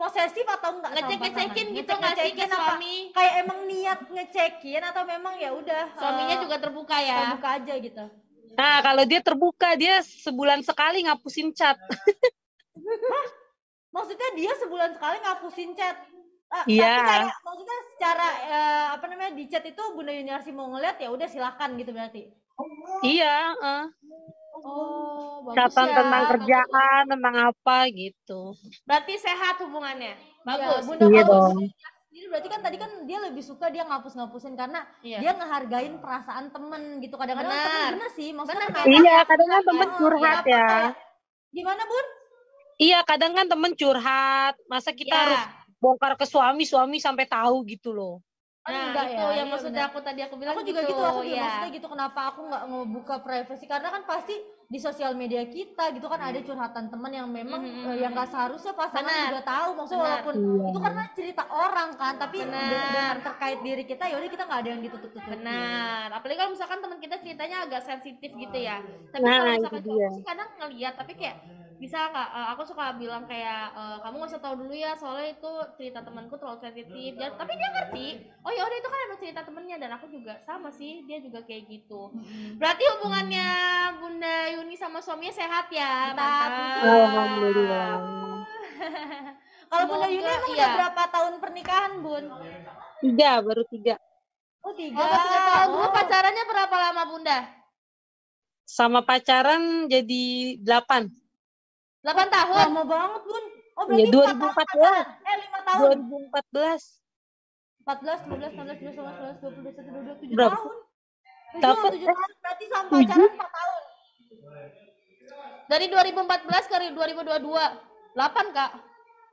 posesif atau enggak? Ngecek-ngecekin gitu nggak sih ke suami? Kayak emang niat ngecekin atau memang ya udah suaminya juga terbuka ya? Terbuka aja gitu. Nah, kalau dia terbuka, dia sebulan sekali ngapusin chat. Maksudnya dia sebulan sekali ngapusin chat? Iya. Tapi kayak maksudnya secara di chat itu Bunda Yuniarsi mau ngeliat ya udah silakan gitu berarti? Iya. Oh, catatan tentang kerjaan, tentang apa gitu. Berarti sehat hubungannya. Bagus. Bunda, iya dong. Jadi berarti kan tadi kan dia lebih suka dia ngapus-ngapusin karena dia ngehargain perasaan temen gitu. Kadang-kadang temen bener sih, maksudnya iya, kadang kan temen curhat ya. Gimana Bun? Iya, kadang kan temen curhat, masa kita harus bongkar ke suami sampai tahu gitu loh. Nah, enggak itu yang maksudnya aku bilang aku juga gitu, aku juga maksudnya gitu, kenapa aku nggak ngebuka privasi, karena kan pasti di sosial media kita gitu kan ada curhatan teman yang memang yang nggak seharusnya pasangan juga tahu, maksudnya walaupun itu karena cerita orang kan, tapi dengan terkait diri kita ya udah kita nggak ada yang ditutup-tutupin. Benar, apalagi kalau misalkan teman kita ceritanya agak sensitif gitu ya, tapi kalau misalkan cowok sih kadang ngeliat, tapi kayak bisa nggak, aku suka bilang kayak kamu nggak usah tahu dulu ya, soalnya itu cerita temanku terlalu sensitif. Tapi dia ngerti, oh ya udah itu kan emang cerita temennya, dan aku juga sama sih, dia juga kayak gitu. Berarti hubungannya Bunda Yuni sama suaminya sehat ya? Mantap. Alhamdulillah. Kalau Bunda Yuni emang udah berapa tahun pernikahan Bun? 3, baru 3. Oh 3. Oh 3 tahun. Dulu pacarannya berapa lama Bunda? Sama pacaran jadi 8. 8 tahun? Lama banget Bun. Oh Iya, berarti 4 tahun 2014. pacaran. 5 tahun. 2014. 14, 15, 16, 17, 18, 19, 20, 21, 22, 7 Berapa? tahun. Dapat 7 tahun berarti sama 7. pacaran 4 tahun. Dari 2014 ke 2022. 8, Kak.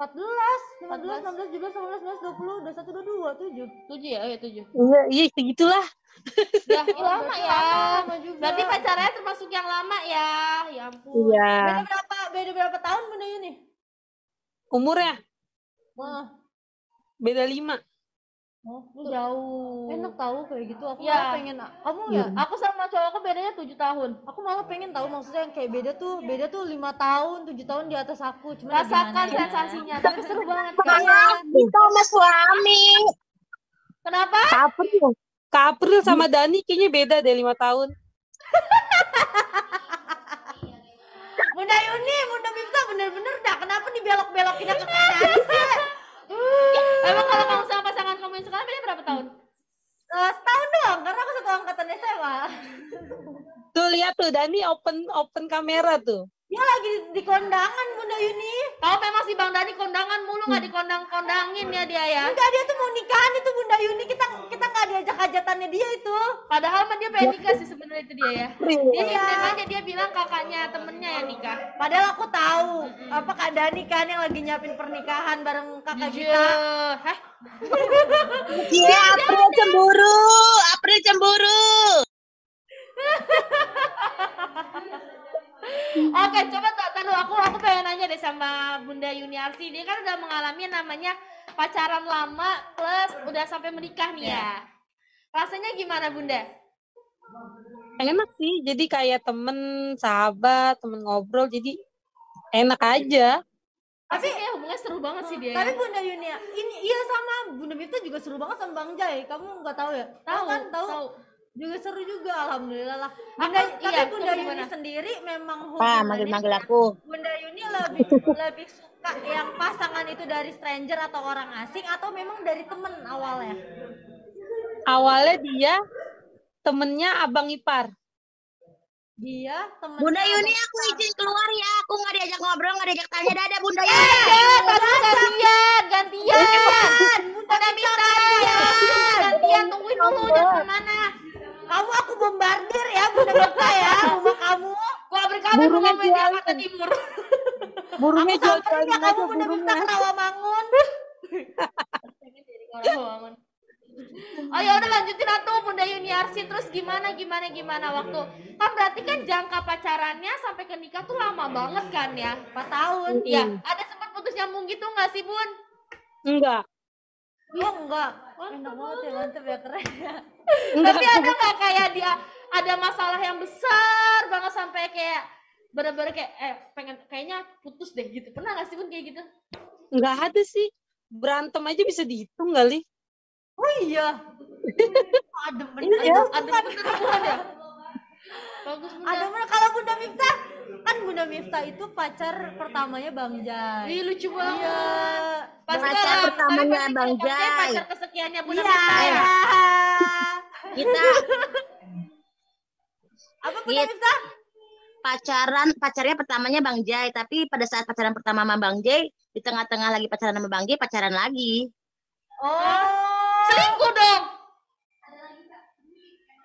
14, 15, 16, 17, 18, 19, 20, 21, 22, 7. 7 ya? Oh ya 7. Iya, segitulah. Ya, Oh, lama berarti ya. lama juga. Berarti pacarnya termasuk yang lama ya. Ya ampun. Iya. Beda berapa tahun Bunda Yuni? Umurnya Wah, beda 5. tuh Jauh. enak tahu kayak gitu. Aku Ya. malah pengen kamu ya. Aku sama cowokku bedanya 7 tahun. Aku malah pengen tahu maksudnya yang kayak beda tuh 5 tahun, 7 tahun di atas aku. Cuma ya Rasakan gimana ya? sensasinya, tapi seru banget. Kita sama suami. Kenapa? Kak April sama Dani kayaknya beda deh 5 tahun. Bunda Yuni, Bunda Miftah bener-bener dah kenapa dibelok-belokinnya ke kanan sih? Emang kalau kamu sama pasangan kamu yang sekarang beda berapa tahun? Setahun doang, karena aku satu angkatan SMA. Tuh lihat tuh Dani open kamera tuh. Dia lagi di kondangan Bunda Yuni. Kau memang si Bang Dani kondangan mulu, nggak dikondang-kondangin ya dia ya. Enggak, dia tuh mau nikahan itu Bunda Yuni. Kita nggak diajak hajatannya dia itu. Padahal mah dia pengen nikah sih sebenarnya itu dia ya. Dia Iya. nickname aja, dia bilang kakaknya temennya yang nikah. Padahal aku tahu apa Kak Dani kan yang lagi nyiapin pernikahan bareng kakak kita. Hah? Iya, April cemburu. Oke, coba tahu aku pengen nanya deh sama Bunda Yuniarsi. Dia kan udah mengalami yang namanya pacaran lama plus udah sampai menikah nih ya. Rasanya gimana Bunda? Enak sih, jadi kayak temen, sahabat, temen ngobrol, jadi enak aja. Tapi kayak hubungannya seru banget sih dia. Tapi Ya. Bunda Yuni, ini iya sama Bunda Miftah juga seru banget sama Bang Jai. Kamu nggak tahu ya? Tahu kan? tahu. Juga seru juga, alhamdulillah lah. Iya, Tapi Bunda kamu Yuni gimana? sendiri memang Pak, manggil aku. Bunda Yuni lebih suka yang pasangan itu dari stranger atau orang asing atau memang dari temen awalnya? Awalnya dia temennya abang ipar. Dia temen. Bunda Yuni, aku izin keluar ya. Aku nggak diajak ngobrol, nggak diajak tanya. Dadah Bunda Yuni. Gantian. Bunda minta gantian, tungguin dulu jangan kemana. Kamu aku bombardir ya Bunda Miftah ya, rumah kamu. Gua beri kabar Burungnya rumah di jual. Jakarta Timur. Burungnya Aku samperin jual-jualin ya aja kamu Bunda Miftah burungnya. ke Rawamangun. Oh ya udah lanjutin atuh Bunda Yuniarsi, terus gimana waktu kan berarti kan jangka pacarannya sampai ke nikah tuh lama banget kan ya, 4 tahun. Iya, ada sempat putus nyambung gitu nggak sih Bun? Enggak. Oh enggak. Enak banget ya, mantep ya, keren ya. Tapi ada nggak kayak dia ada masalah yang besar banget sampai kayak bener-bener kayak pengen kayaknya putus deh gitu, pernah nggak sih Bun kayak gitu? Enggak ada sih. Berantem aja bisa dihitung kali. Oh iya. Adem bener Iya, ya. ada bener hubungan ya. Bagus Bunda. Adem bener. Kalau Bunda Miftah, kan Bunda Miftah itu pacar pertamanya Bang Jai. Ih, lucu banget. Iya. Pacar pertamanya Bang Jai. Pacar kesekiannya Bunda Iya. Miftah ya. Kita Apa Bunda Miftah? pacarnya pertamanya Bang Jai. Tapi pada saat pacaran pertama sama Bang Jai, di tengah-tengah lagi pacaran sama Bang Jai, pacaran lagi. Oh. Selingkuh dong.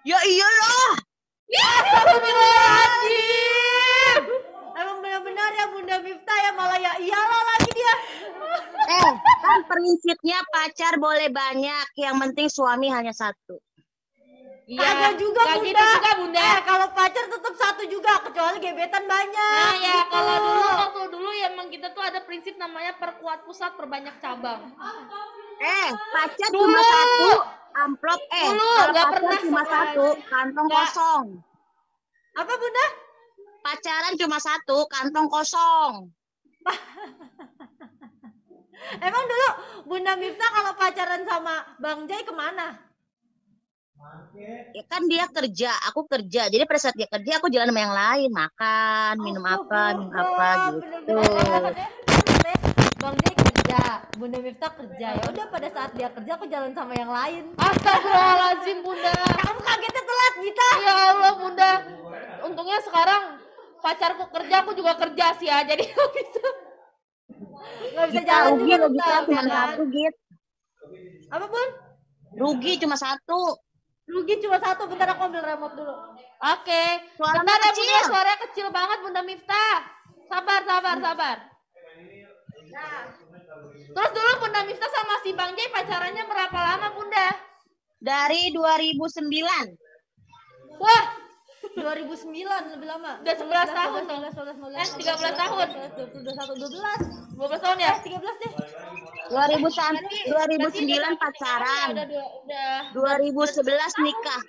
Ya iyalah. Astagfirullahaladzim. Emang benar-benar ya Bunda Miftah ya, malah ya iyalah lagi dia. Kan prinsipnya pacar boleh banyak, yang penting suami hanya satu. Iya. Ada juga Gak Bunda. gitu juga Bunda. Kalau pacar tetap satu juga, kecuali gebetan banyak. Nah ya gitu. kalau waktu dulu ya emang kita tuh ada prinsip namanya perkuat pusat perbanyak cabang. Pacar Dulu. cuma satu, amplop Dulu, kalau nggak pacar pernah cuma sama- satu, kantong Nggak. kosong. Apa Bunda? Pacaran cuma satu, kantong kosong. Emang dulu Bunda Miftah kalau pacaran sama Bang Jai kemana? Ya kan dia kerja, aku kerja. Jadi pada saat dia kerja, aku jalan sama yang lain, makan, minum apa gitu. Bener-bener. Bang Jai kerja, Bunda Miftah kerja. Ya udah pada saat dia kerja aku jalan sama yang lain. Astagfirullahaladzim Bunda. Kamu kagetnya telat Gita. Ya Allah Bunda. Untungnya sekarang pacarku kerja, aku juga kerja sih ya, jadi nggak bisa. Nggak bisa Kita jalan rugi juga loh tuh, kita Bang, cuma ya kan? satu Git. Apa Bun? Rugi cuma satu. Rugi cuma satu. Bentar aku ambil remote dulu. Oke. Suaranya Bentar ya Bunda, kecil. suaranya kecil banget Bunda Miftah. Sabar, sabar, sabar. Terus dulu Bunda Miftah sama si Bang Jay pacarannya berapa lama Bunda? Dari 2009. Wah, 2009 lebih lama. Udah 11 tahun dong. 13 tahun. 12 tahun ya? 13 deh. 2009 pacaran. Udah 2011 nikah.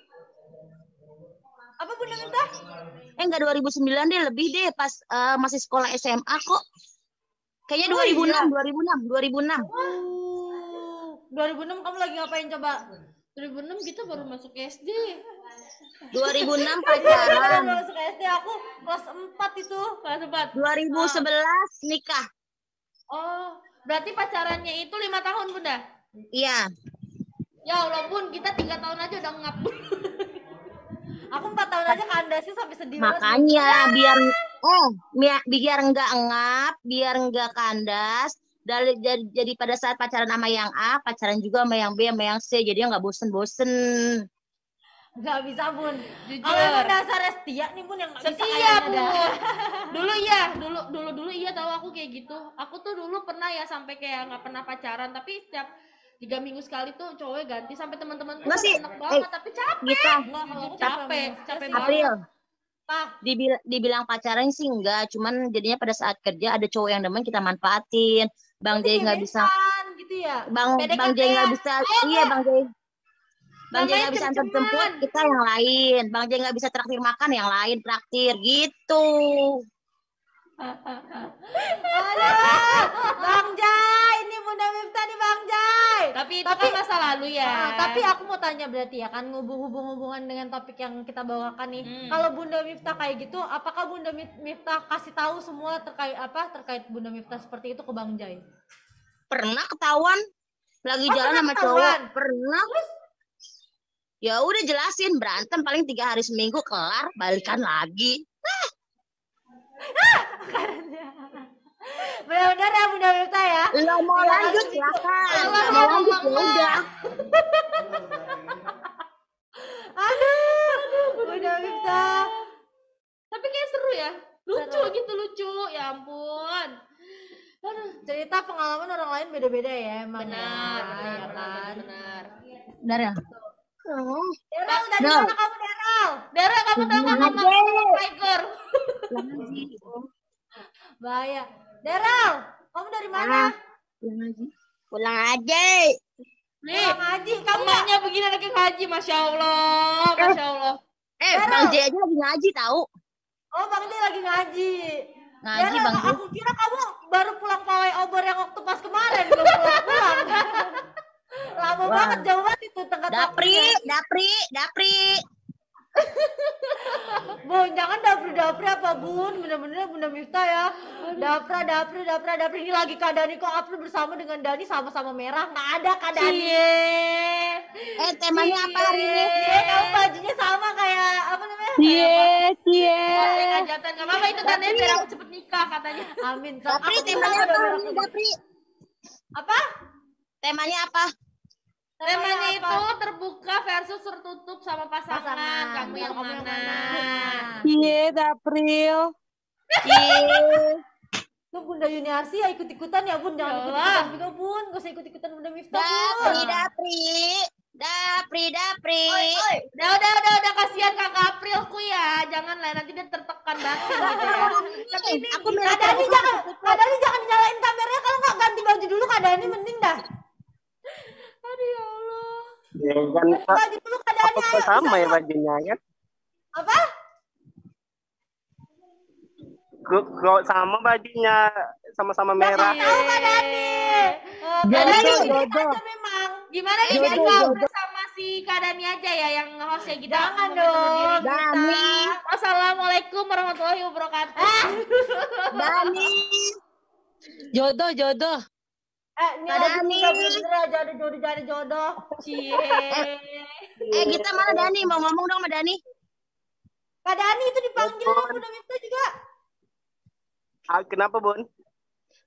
Apa Bunda minta? Enggak 2009 deh, lebih deh pas masih sekolah SMA kok. Kayaknya Oh, 2006. 2006 kamu lagi ngapain coba? 2006 kita baru masuk SD. 2006 Baru pacaran. masuk SD, aku kelas 4 itu. Kelas 4. 2011 nikah. Oh, berarti pacarannya itu 5 tahun Bunda? Iya. Ya Allah Bun, kita 3 tahun aja udah ngap. Aku 4 tahun aja kandasnya sampai sedih banget. Makanya biar enggak ngap, biar enggak kandas. Jadi pada saat pacaran sama yang A, pacaran juga sama yang B, sama yang C, jadi nggak bosen-bosen. Gak bisa Bun. Jujur. Kalau emang dasarnya setia nih Bun yang nggak bisa Setia kayaknya Bun. dah. Dulu iya tahu aku kayak gitu. Aku tuh dulu pernah ya sampai kayak nggak pernah pacaran, tapi setiap 3 minggu sekali tuh cowoknya ganti sampai teman-teman tuh Nggak sih, enak banget, tapi capek. Kita Enggak, kalau aku Capek banget. April. Pak, Dibilang pacaran sih enggak, cuman jadinya pada saat kerja ada cowok yang demen kita manfaatin. Bang Jay nggak bisa, gitu ya. Bang Jay nggak bisa, iya Bang Jay. Bang Jay Namanya nggak bisa antar cem-ceman. jemput, kita yang lain. Bang Jay nggak bisa traktir makan, yang lain traktir gitu. Aduh, Bang Jai, ini Bunda Miftah nih Bang Jai. Tapi itu kan masa lalu ya. Tapi aku mau tanya berarti ya kan hubungan dengan topik yang kita bawakan nih. Kalau Bunda Miftah kayak gitu, apakah Bunda Miftah kasih tahu semua terkait Bunda Miftah seperti itu ke Bang Jai? Pernah ketahuan lagi jalan sama cowok, pernah. Ya udah jelasin, berantem paling 3 hari seminggu kelar, balikan lagi. Benar-benar ya Bunda Miftah ya. Lo mau lanjut silakan. Lo Mau mau lanjut ya ngomong. udah. Aduh, Bunda Miftah. Tapi kayak seru ya. Lucu gitu, lucu. Ya ampun. Aduh, Cerita pengalaman orang lain beda-beda ya emang. benar, ya kan. benar. Benar ya? Daryl, dari mana kamu Daryl? Dara, kamu tahu kan nama Tiger? Bahaya. Daryl, kamu dari mana? Pulang aja. Nih, Pulang ngaji. Kamu emaknya begini anaknya ngaji, Masya Allah, Masya Allah. Bang Jay aja lagi ngaji tahu. Oh, Bang Jay lagi ngaji. Ngaji Daryl, Bang Jay. aku kira kamu baru pulang pawai obor yang waktu pas kemarin belum pulang-pulang. Lama Wah. banget, jauh banget itu tengah Dapri. Bun, jangan dapri apa Bun, bener-bener Bunda Miftah ya. Dapri ini lagi Kak Dani kok April bersama dengan Dani sama-sama merah, nggak ada Kak Dani. Temanya apa hari ini? Kamu bajunya sama kayak apa namanya? Kayak hajatan, nggak apa-apa itu tandanya biar aku cepet nikah katanya. Amin. Dapri, Aku temanya juga apa udah hari ini, Dapri? Apa? Temanya apa? Temanya apa? itu terbuka versus tertutup sama pasangan. Kamu yang mana? Iya, April. Tuh Bunda Yuniarsi ya ikut-ikutan ya Bun, jangan Ya ikut-ikutan juga Bun, gak usah ikut-ikutan Bunda Miftah Bun. Dapri. Udah kasihan Kakak Aprilku ya. Jangan lah nanti dia tertekan batin gitu ya. Tapi ini aku Kak Dani jangan nyalain kameranya, kalau nggak ganti baju dulu Kak Dani mending dah. Aduh ya Allah. Ya kan Baju dulu Kak Dani. apa sama ya bajunya kan? Apa? Kok sama bajunya sama-sama merah. Tahu Kak Dani. Kak Jodoh, Dani jodoh. aja memang. Gimana nih Jodoh, kita jodoh. sama si Kak Dani aja ya yang nge-host kayak gitu. Jangan Aku mau dong. berdiri. Dani. Wassalamualaikum warahmatullahi wabarakatuh. Dani. Jodoh. Ini Kak lagi Dani. muda bener aja ada jodoh. Cie. Kita mana Dani? Mau ngomong dong sama Dani. Kak Dani itu dipanggil sama Bunda Miftah juga. Kenapa, Bun?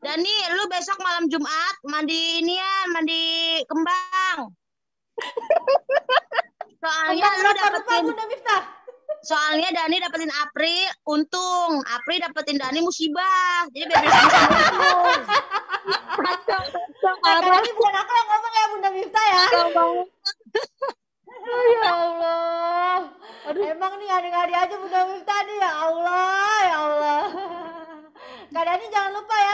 Dani, lu besok malam Jumat mandi mandi kembang. Soalnya Kembang lu berapa rupiah dapetin, Bunda Miftah? soalnya Dani dapetin April untung, April dapetin Dani musibah. Jadi biar bisa untung. Kacau Kadang ini bukan aku yang ngomong ya Bunda Miftah ya. banget. Ya Allah. Emang nih adik-adik aja Bunda Miftah nih, ya Allah, ya Allah. Kadang ini jangan lupa ya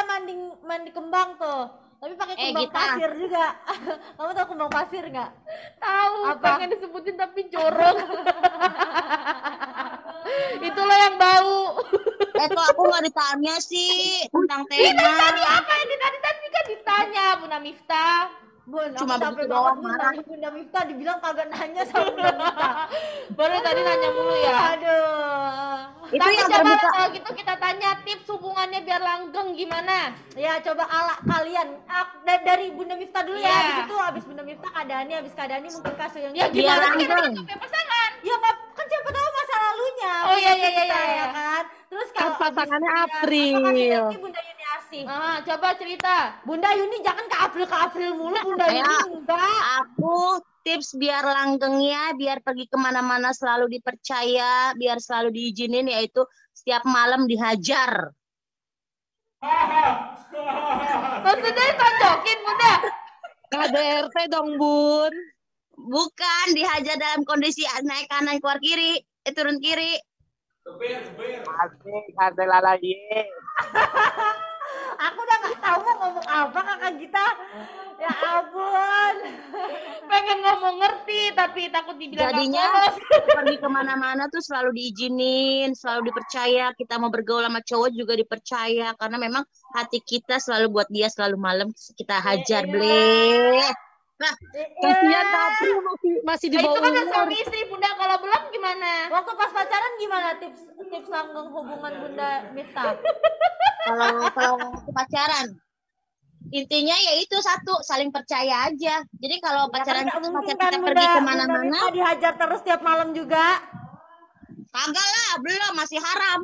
mandi kembang tuh. Tapi pakai kembang Gita. pasir juga. Kamu tahu kembang pasir nggak? Tahu, Apa? pengen disebutin tapi jorok. Itulah yang bau. Kok aku nggak ditanya sih tentang tema. Tadi apa yang tadi kan ditanya Bunda Miftah. Bun, Cuma aku capek begitu banget doang, Bun, marah. tadi Bunda Miftah dibilang kagak nanya sama Bunda Miftah. Baru tadi nanya mulu ya. Aduh. Itu Tapi yang coba terbuka. kalau gitu kita tanya tips hubungannya biar langgeng gimana? Ya coba ala kalian. Dari Bunda Miftah dulu ya. Iya. Habis itu habis Bunda Miftah habis Kadani mungkin kasih yang Ya Biar gimana sih kita langgeng. punya pasangan? Ya kan siapa tahu masa lalunya. Oh, iya, Bunda iya, iya, Miftah, iya. ya kan. Terus kalau Kan pasangannya habis April. Bunda, apa kasih nanti Bunda Yuni Asih. Ah, coba cerita. Bunda Yuni jangan ke April mulu. Bunda Ayo. Yuni enggak. Aku tips biar langgengnya, biar pergi kemana-mana selalu dipercaya, biar selalu diizinin, yaitu setiap malam dihajar. Maksudnya tonjokin Bunda. KDRT dong, Bun. Bukan dihajar dalam kondisi naik kanan keluar kiri, turun kiri. Asik, ada lalaye. Aku udah nggak tahu mau ngomong apa kakak Gita. Ya ampun. Pengen ngomong ngerti tapi takut dibilang Jadinya nggak polos. pergi kemana-mana tuh selalu diizinin, selalu dipercaya. Kita mau bergaul sama cowok juga dipercaya, karena memang hati kita selalu buat dia, selalu malam kita hajar, ble. Nah, Kasihan April masih di Nah, itu bawah kan udah umur. suami istri Bunda, kalau belum gimana? Waktu pas pacaran gimana tips langgeng hubungan Bunda Miftah? kalau waktu pacaran, intinya ya itu satu, saling percaya aja. Jadi kalau pacaran Nggak mungkin kita kan pergi Bunda kemana-mana, Miftah dihajar terus tiap malam juga. kagak lah, belum, masih haram.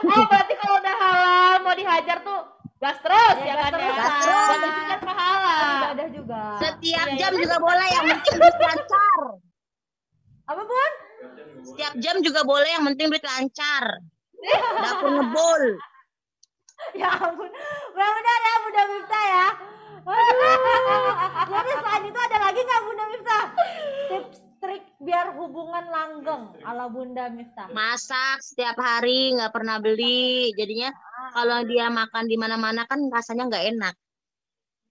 Oh, berarti kalau udah halal mau dihajar tuh gas terus Ya, ya, gas kan terus, ya? Kak. Buat menunjukkan pahala. Ibadah juga. Setiap Iya, jam iya. juga boleh, yang penting duit lancar. Apa Bun? Setiap jam juga boleh, yang penting duit lancar. Dapur ngebul. Ya ampun. Benar ya Bunda Miftah ya. Aduh. Jadi selain itu ada lagi nggak Bunda Miftah? Tips trik biar hubungan langgeng ala Bunda Miftah. Masak setiap hari, nggak pernah beli. Jadinya kalau dia makan di mana-mana kan rasanya nggak enak.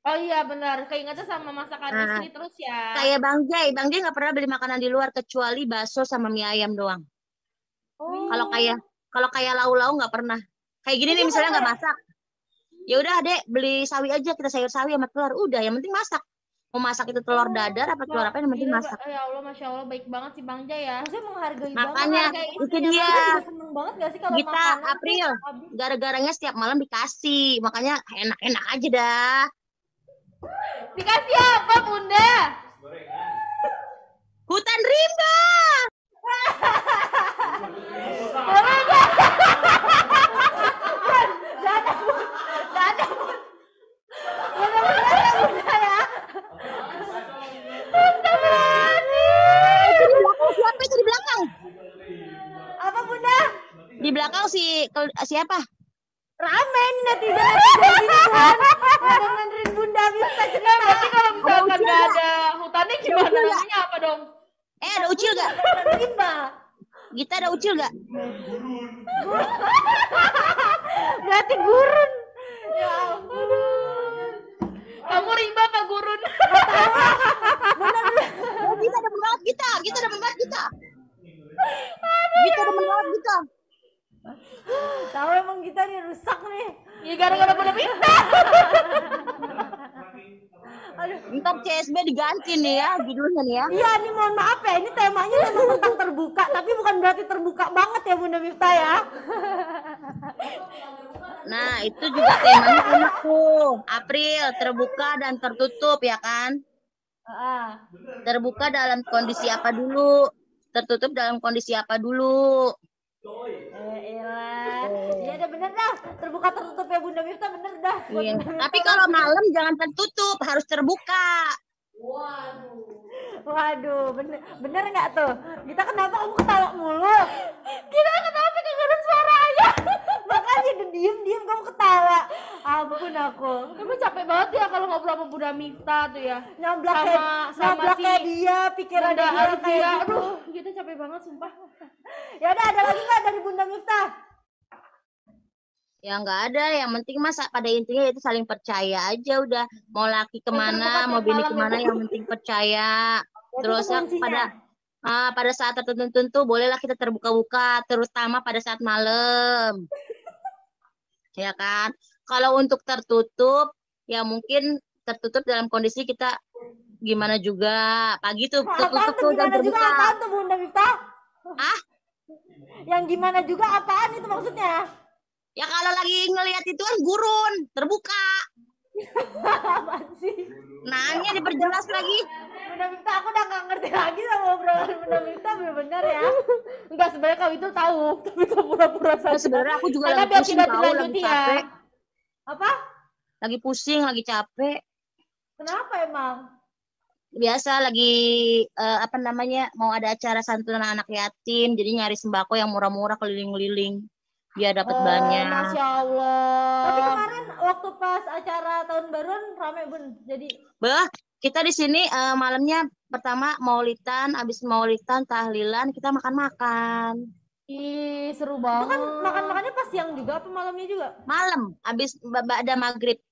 Oh iya benar, keingetnya sama masakan Nah, istri terus ya. Kayak Bang Jay nggak pernah beli makanan di luar kecuali bakso sama mie ayam doang. Oh. Kalau kayak lau-lau nggak pernah. Kayak gini nih misalnya nggak masak. Ya udah Dek, beli sawi aja, kita sayur sawi sama telur. Udah, yang penting masak. Mau masak itu telur dadar apa telur apa, yang penting Gila, masak. Ya Allah, Masya Allah, baik banget sih Bang Jay ya. Maksudnya menghargai Makanya banget. itu Istrinya. dia. Aku juga seneng banget gak sih kalau Kita makanan tuh April, habis. gara-garanya setiap malam dikasih. Makanya enak-enak aja dah. Dikasih apa Bunda? Hutan rimba. Gak ada Bun. Mudah-mudahan ya Bunda ya. Itu di belakang siapa itu di belakang? Apa Bunda? Di belakang siapa? Rame nih netizen gini Bun. Pada nganterin Bunda Miftah cerita. Berarti kalau misalkan Ucil nggak nggak? ada hutannya gimana namanya apa dong? Ada Ucil gak? Rimba. Gita ada Ucil gak? Berarti gurun. Ya ampun. Kamu rimba apa gurun? Oh, Gita demen banget Gita. Gita demen banget Gita. Gita demen banget Gita. Tahu emang kita nih rusak nih. Ya gara-gara Bunda Miftah. Aduh. Ntar CSB diganti nih ya judulnya nih ya. Iya nih mohon maaf ya, ini temanya memang tentang terbuka, tapi bukan berarti terbuka banget ya Bunda Miftah ya. Nah itu juga temanya enak tuh. April terbuka dan tertutup ya kan. Terbuka dalam kondisi apa dulu, tertutup dalam kondisi apa dulu. Elah. Iya udah bener dah. Terbuka tertutup ya Bunda Miftah, bener dah. Buat Iya. Bunda Miftah Tapi mah. kalau malam jangan tertutup, harus terbuka. Waduh, bener nggak tuh? Kita kenapa kamu ketawa mulu? Kita kenapa kagak ada suaranya? Makanya udah diem kamu ketawa. Ampun aku. Tapi capek banget ya kalau ngobrol sama Bunda Miftah tuh ya. Nyablak Sama si kayak dia, pikiran Bunda dia kayak Alfia. gitu. Aduh, gitu capek banget sumpah. Ya udah, ada lagi nggak dari Bunda Miftah? Ya nggak ada, yang penting masa pada intinya itu saling percaya aja udah. Mau laki kemana, terbuka mau tiap bini malam kemana, ya, Bu. yang penting percaya. Itu Terus ya kuncinya. pada saat tertentu bolehlah kita terbuka-buka, terutama pada saat malam. Ya kan? Kalau untuk tertutup, ya mungkin tertutup dalam kondisi kita gimana juga. Pagi tuh Apaan tertutup tuh tuh dan gimana juga terbuka. apaan tuh Bunda Miftah? Ah, Yang gimana juga apaan itu maksudnya? ya kalau lagi ngelihat itu kan gurun, terbuka. Apaan sih? Nanya diperjelas lagi. Bunda Miftah, aku udah nggak ngerti lagi sama obrolan Bunda Miftah, bener-bener ya. Enggak, sebenarnya kau itu tahu, tapi kau pura-pura Nah, saja. sebenarnya aku juga Karena lagi biar pusing tidak tahu, lagi dilanjuti ya. capek. Apa? Lagi pusing, lagi capek. Kenapa emang? Biasa lagi mau ada acara santunan anak yatim, jadi nyari sembako yang murah-murah keliling-keliling biar dapat Oh, banyak. Masya Tapi Allah. kemarin waktu pas acara tahun baruan rame Bun. Jadi Bah, kita di sini malamnya pertama maulidan, habis maulidan tahlilan kita makan-makan. Ih, seru itu kan banget. makan-makannya pas siang juga apa malamnya juga? Malam, habis ada maghrib.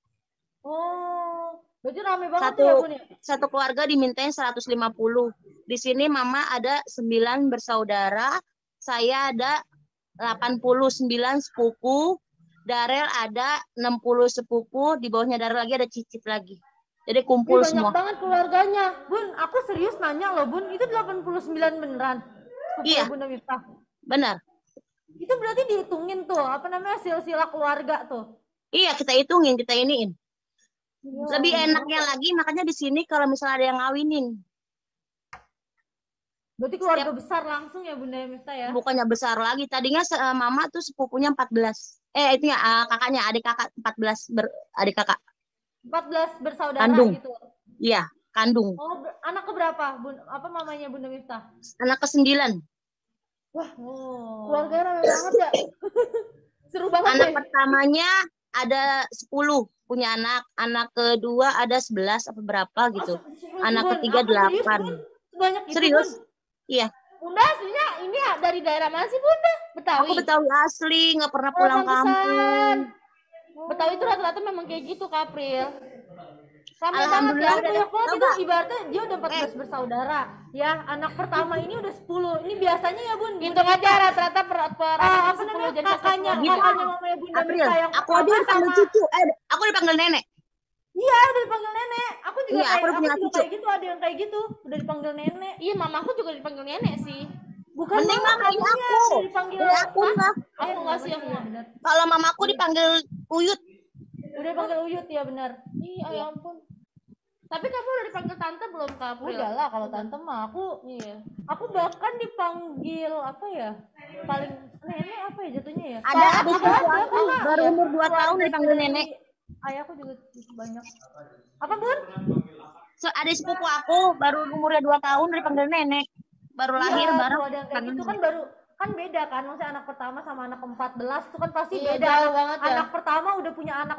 Oh, berarti rame banget Satu tuh ya Bun ya? satu keluarga dimintain 150. Di sini mama ada 9 bersaudara, saya ada 89 sepupu, Darel ada 60 sepupu, di bawahnya Darel lagi ada Cicit lagi. Jadi kumpul Ih, banyak semua. banget keluarganya. Bun, aku serius nanya loh Bun, itu 89 beneran? Sepupu Iya. Bunda Miftah. Benar. Itu berarti dihitungin tuh, apa namanya, silsilah keluarga tuh. Iya, kita hitungin, kita iniin. Lebih enaknya lagi, makanya di sini kalau misalnya ada yang ngawinin, Berarti keluarga besar langsung ya Bunda Miftah ya? bukannya besar lagi. Tadinya mama tuh sepupunya 14. Itunya kakaknya, adik kakak 14 adik kakak. 14 bersaudara Kandung. gitu. Iya, kandung. Oh, anak keberapa? Apa mamanya Bunda Miftah? Anak ke-9. Oh. Keluarganya rame banget ya. Seru banget Anak deh. pertamanya ada 10 punya anak. Anak kedua ada 11 apa berapa gitu. Anak Bun, ketiga apa serius, 8. Bun? Sebanyak itu Serius? Bun? Iya. Bunda aslinya ini ya dari daerah mana sih Bunda? Betawi. Aku Betawi asli, nggak pernah Oh, pulang pantesan. kampung. Betawi itu rata-rata memang kayak gitu, Kapril. Ramai banget ya. Alhamdulillah, Banyak banget Tau itu, ibaratnya dia udah 14 bersaudara. Ya, anak pertama ini udah 10. Ini biasanya ya Bun. Hitung aja rata-rata per apa anak namanya, 10 jadi kakaknya satu Gitu. kakaknya mamanya Bunda April, Miftah yang aku aja pertama dipanggil sama cucu. Aku dipanggil nenek. iya udah dipanggil nenek. Aku juga Iya, aku kayak udah punya cucu. kayak gitu, ada yang kayak gitu udah dipanggil nenek. Iya, mamaku juga dipanggil nenek sih. Bukan Mending mama, mama ini kamunya aku. udah dipanggil. Ini aku lah. Aku enggak sih, aku Iya, enggak. benar. Kalau mamaku dipanggil Uyut. Udah dipanggil Uyut ya benar. Ih, ya ampun. Tapi kamu udah dipanggil tante belum, Kapril? Udah lah kalau tante mah Iya. aku bahkan dipanggil apa ya? Paling nenek apa ya jatuhnya ya? Ada Ada, sepupu aku karena baru umur 2 tahun keluarga dipanggil dari nenek. Ayahku juga banyak. Apa Bun? Ada sepupu aku baru umurnya 2 tahun dipanggil nenek. Baru lahir Iya, bareng. tuh ada yang kayak gitu kan baru kan beda kan, maksudnya anak pertama sama anak ke-14 itu kan pasti Iya, beda. jauh banget ya. Anak pertama udah punya anak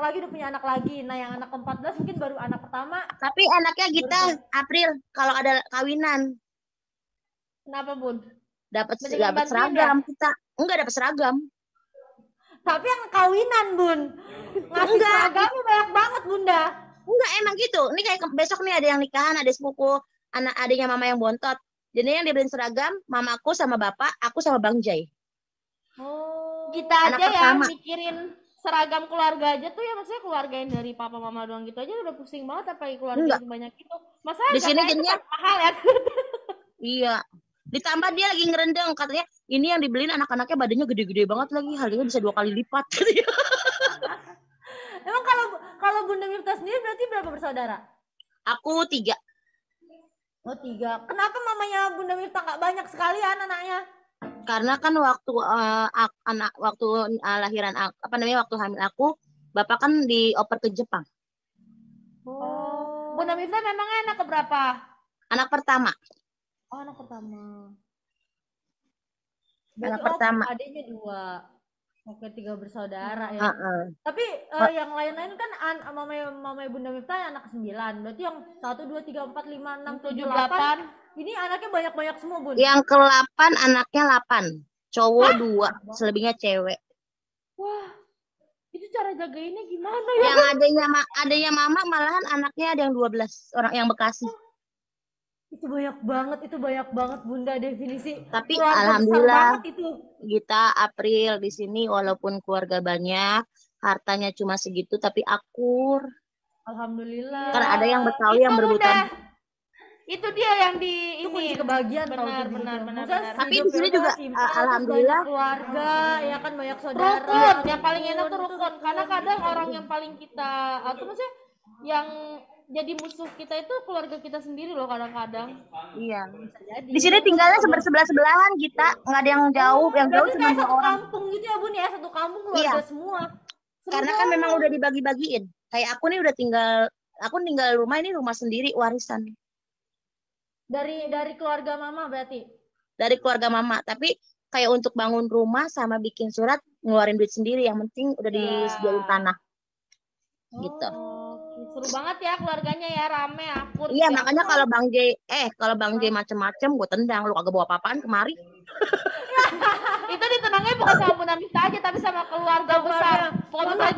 lagi. Nah, yang anak ke-14 mungkin baru anak pertama. Tapi enaknya kita April kalau ada kawinan Kenapa, Bun? dapat Banyak yang bantuin seragam kita. Enggak dapat seragam. Tapi yang kawinan, Bun. Ngasih Enggak. seragamnya banyak banget, Bunda. Enggak emang gitu. Ini kayak besok nih ada yang nikahan, ada sepupu anak adiknya mama yang bontot. Jadi yang dibeliin seragam, mamaku sama bapak, aku sama Bang Jai. Oh. Kita Anak aja ya pertama. mikirin seragam keluarga aja tuh ya, maksudnya keluarga yang dari papa mama doang gitu aja udah pusing banget, apalagi keluarga Enggak. yang banyak gitu. Masalah Di sini kakaknya jadinya tetap mahal ya. iya. Ditambah dia lagi ngerendeng katanya ini yang dibeliin anak-anaknya badannya gede-gede banget lagi, harganya bisa 2 kali lipat. Emang kalau Bunda Miftah sendiri berarti berapa bersaudara? Aku 3. Oh, 3. Kenapa mamanya Bunda Miftah nggak banyak sekali anaknya? Karena kan waktu lahiran waktu hamil aku, bapak kan dioper ke Jepang. Oh. Bunda Miftah memangnya anak keberapa? Anak pertama. Oh, anak pertama. Anak Berarti pertama. adiknya 2. Oke, 3 bersaudara ya. Heeh. Tapi yang lain-lain kan mama Bunda Miftah anak ke-9. Berarti yang 1 2 3 4 5 6 7 8 ini anaknya banyak-banyak semua, Bun. Yang ke-8 anaknya 8. Cowok 2, selebihnya cewek. Wah, itu cara jagainnya gimana ya? Yang adanya mama malahan anaknya ada yang 12 orang yang Bekasi. Itu banyak banget Bunda definisi. Tapi keluarga besar alhamdulillah banget itu. kita April di sini walaupun keluarga banyak, hartanya cuma segitu tapi akur. Alhamdulillah. Kan ada yang Betawi yang Itu berebutan. Bunda. Itu dia yang di Itu kunci ini. kebahagiaan tau Benar, gitu. benar. Maksudnya Tapi hidup di sini kita juga, simpel, terus alhamdulillah. banyak keluarga, ya kan banyak saudara. Rukun, yang paling enak tuh Itu rukun. Karena kadang orang yang paling kita, atau maksudnya yang jadi musuh kita itu keluarga kita sendiri loh kadang-kadang. Iya. jadi. Di sini tinggalnya sebelah-sebelahan kita, nggak ada yang jauh, yang jauh Berarti cuma kayak 2 satu orang. kampung gitu ya Bun ya, satu kampung keluarga Iya. semua. Seru Karena kan banget. memang udah dibagi-bagiin. Kayak aku nih udah aku tinggal rumah ini rumah sendiri warisan Dari keluarga mama berarti. dari keluarga mama. Tapi kayak untuk bangun rumah sama bikin surat ngeluarin duit sendiri. Yang penting udah disediain tanah. Gitu. Seru banget ya keluarganya ya, rame, akur. Iya, gitu ya. makanya kalau Bang J macem-macem gue tendang, lu kagak bawa apa-apaan kemari. Itu ditenangnya bukan sama Bunda Miftah aja, tapi sama keluarga besar. Pokoknya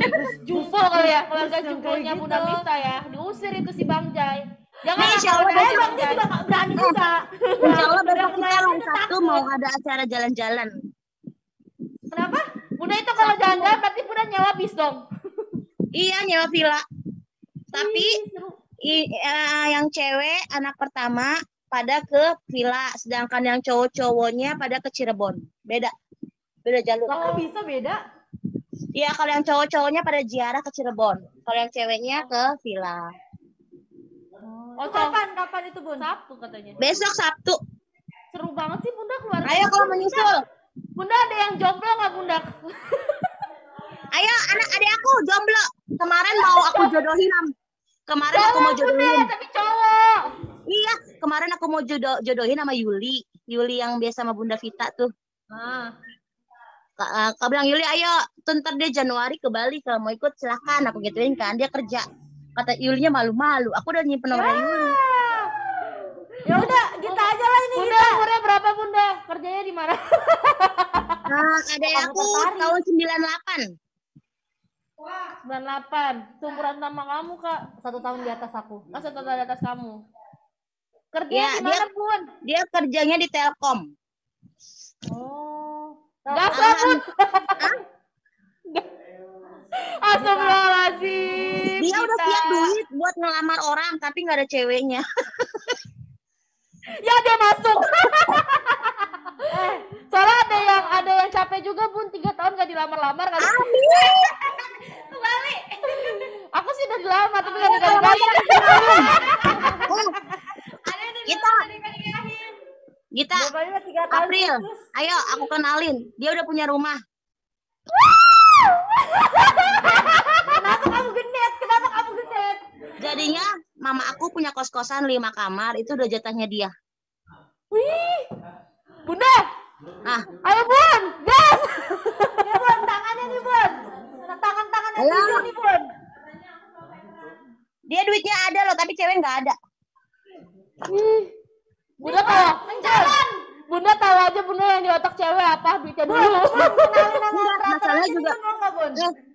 jumbo kali ya, keluarga Yang jumbonya kayak Bunda gitu. Miftah ya. Diusir itu si Bang Jai. Jangan Nih, insya Allah ada besok Bang Jai. juga gak berani juga. Insya Allah besok kita Udah hari Sabtu mau ada acara jalan-jalan. Kenapa? Bunda itu kalau jalan-jalan berarti Bunda nyewa bis dong. Iya, nyewa villa. Tapi yang cewek anak pertama pada ke villa, sedangkan yang cowok-cowoknya pada ke Cirebon. Beda jalur. Kok bisa beda? Iya, kalau yang cowok-cowoknya pada ziarah ke Cirebon. Kalau yang ceweknya ke villa. Oh, Kapan itu Bun? Sabtu katanya. Besok Sabtu. Seru banget sih Bunda keluarga. Ayo kalau menyusul. Bunda ada yang jomblo nggak Bunda? Ayo anak adik aku jomblo. Kemarin mau aku jodohin. Kemarin aku mau jodohin. Bunda, tapi cowok. Iya, kemarin aku mau jodohin sama Yuli. Yuli yang biasa sama Bunda Vita tuh. Kak bilang Yuli ayo, tuh ntar dia Januari ke Bali kalau mau ikut silahkan. Aku gituin kan, dia kerja. Kata Yulinya malu-malu. Aku udah nyimpen nomornya Yuli. Ya udah, kita aja lah ini. Bunda umurnya berapa Bunda? Kerjanya di mana? Nah, adek aku tahun 98. 98. Seumuran sama kamu Kak. 1 tahun di atas aku. Masa total di atas kamu. Kerjanya Ya, di mana Bun? Dia kerjanya di Telkom. Oh. Gas lah Bun. Astagfirullahaladzim. Dia udah siap duit buat ngelamar orang, tapi nggak ada ceweknya. Ya dia masuk. Soalnya ada yang capek juga Bun, 3 tahun gak dilamar-lamar kan. Kembali. Aku sih udah dilamar tapi gak dikasih. Kita Bapaknya 3 tahun. April, ayo aku kenalin. Dia udah punya rumah. Kenapa kamu gendet? Jadinya mama aku punya kos-kosan 5 kamar, itu udah jatahnya dia. Wih. Bunda. Ah, Ayo Bun, gas. Nih Bun, tangannya nih Bun. Tangan-tangannya Ayo. tiga nih Bun. dia duitnya ada loh, tapi cewek nggak ada. Bunda tahu. Bunda tahu aja Bunda yang di otak cewek apa duitnya dulu. Kenalin nama Enggak, masalahnya juga mau nggak Bun?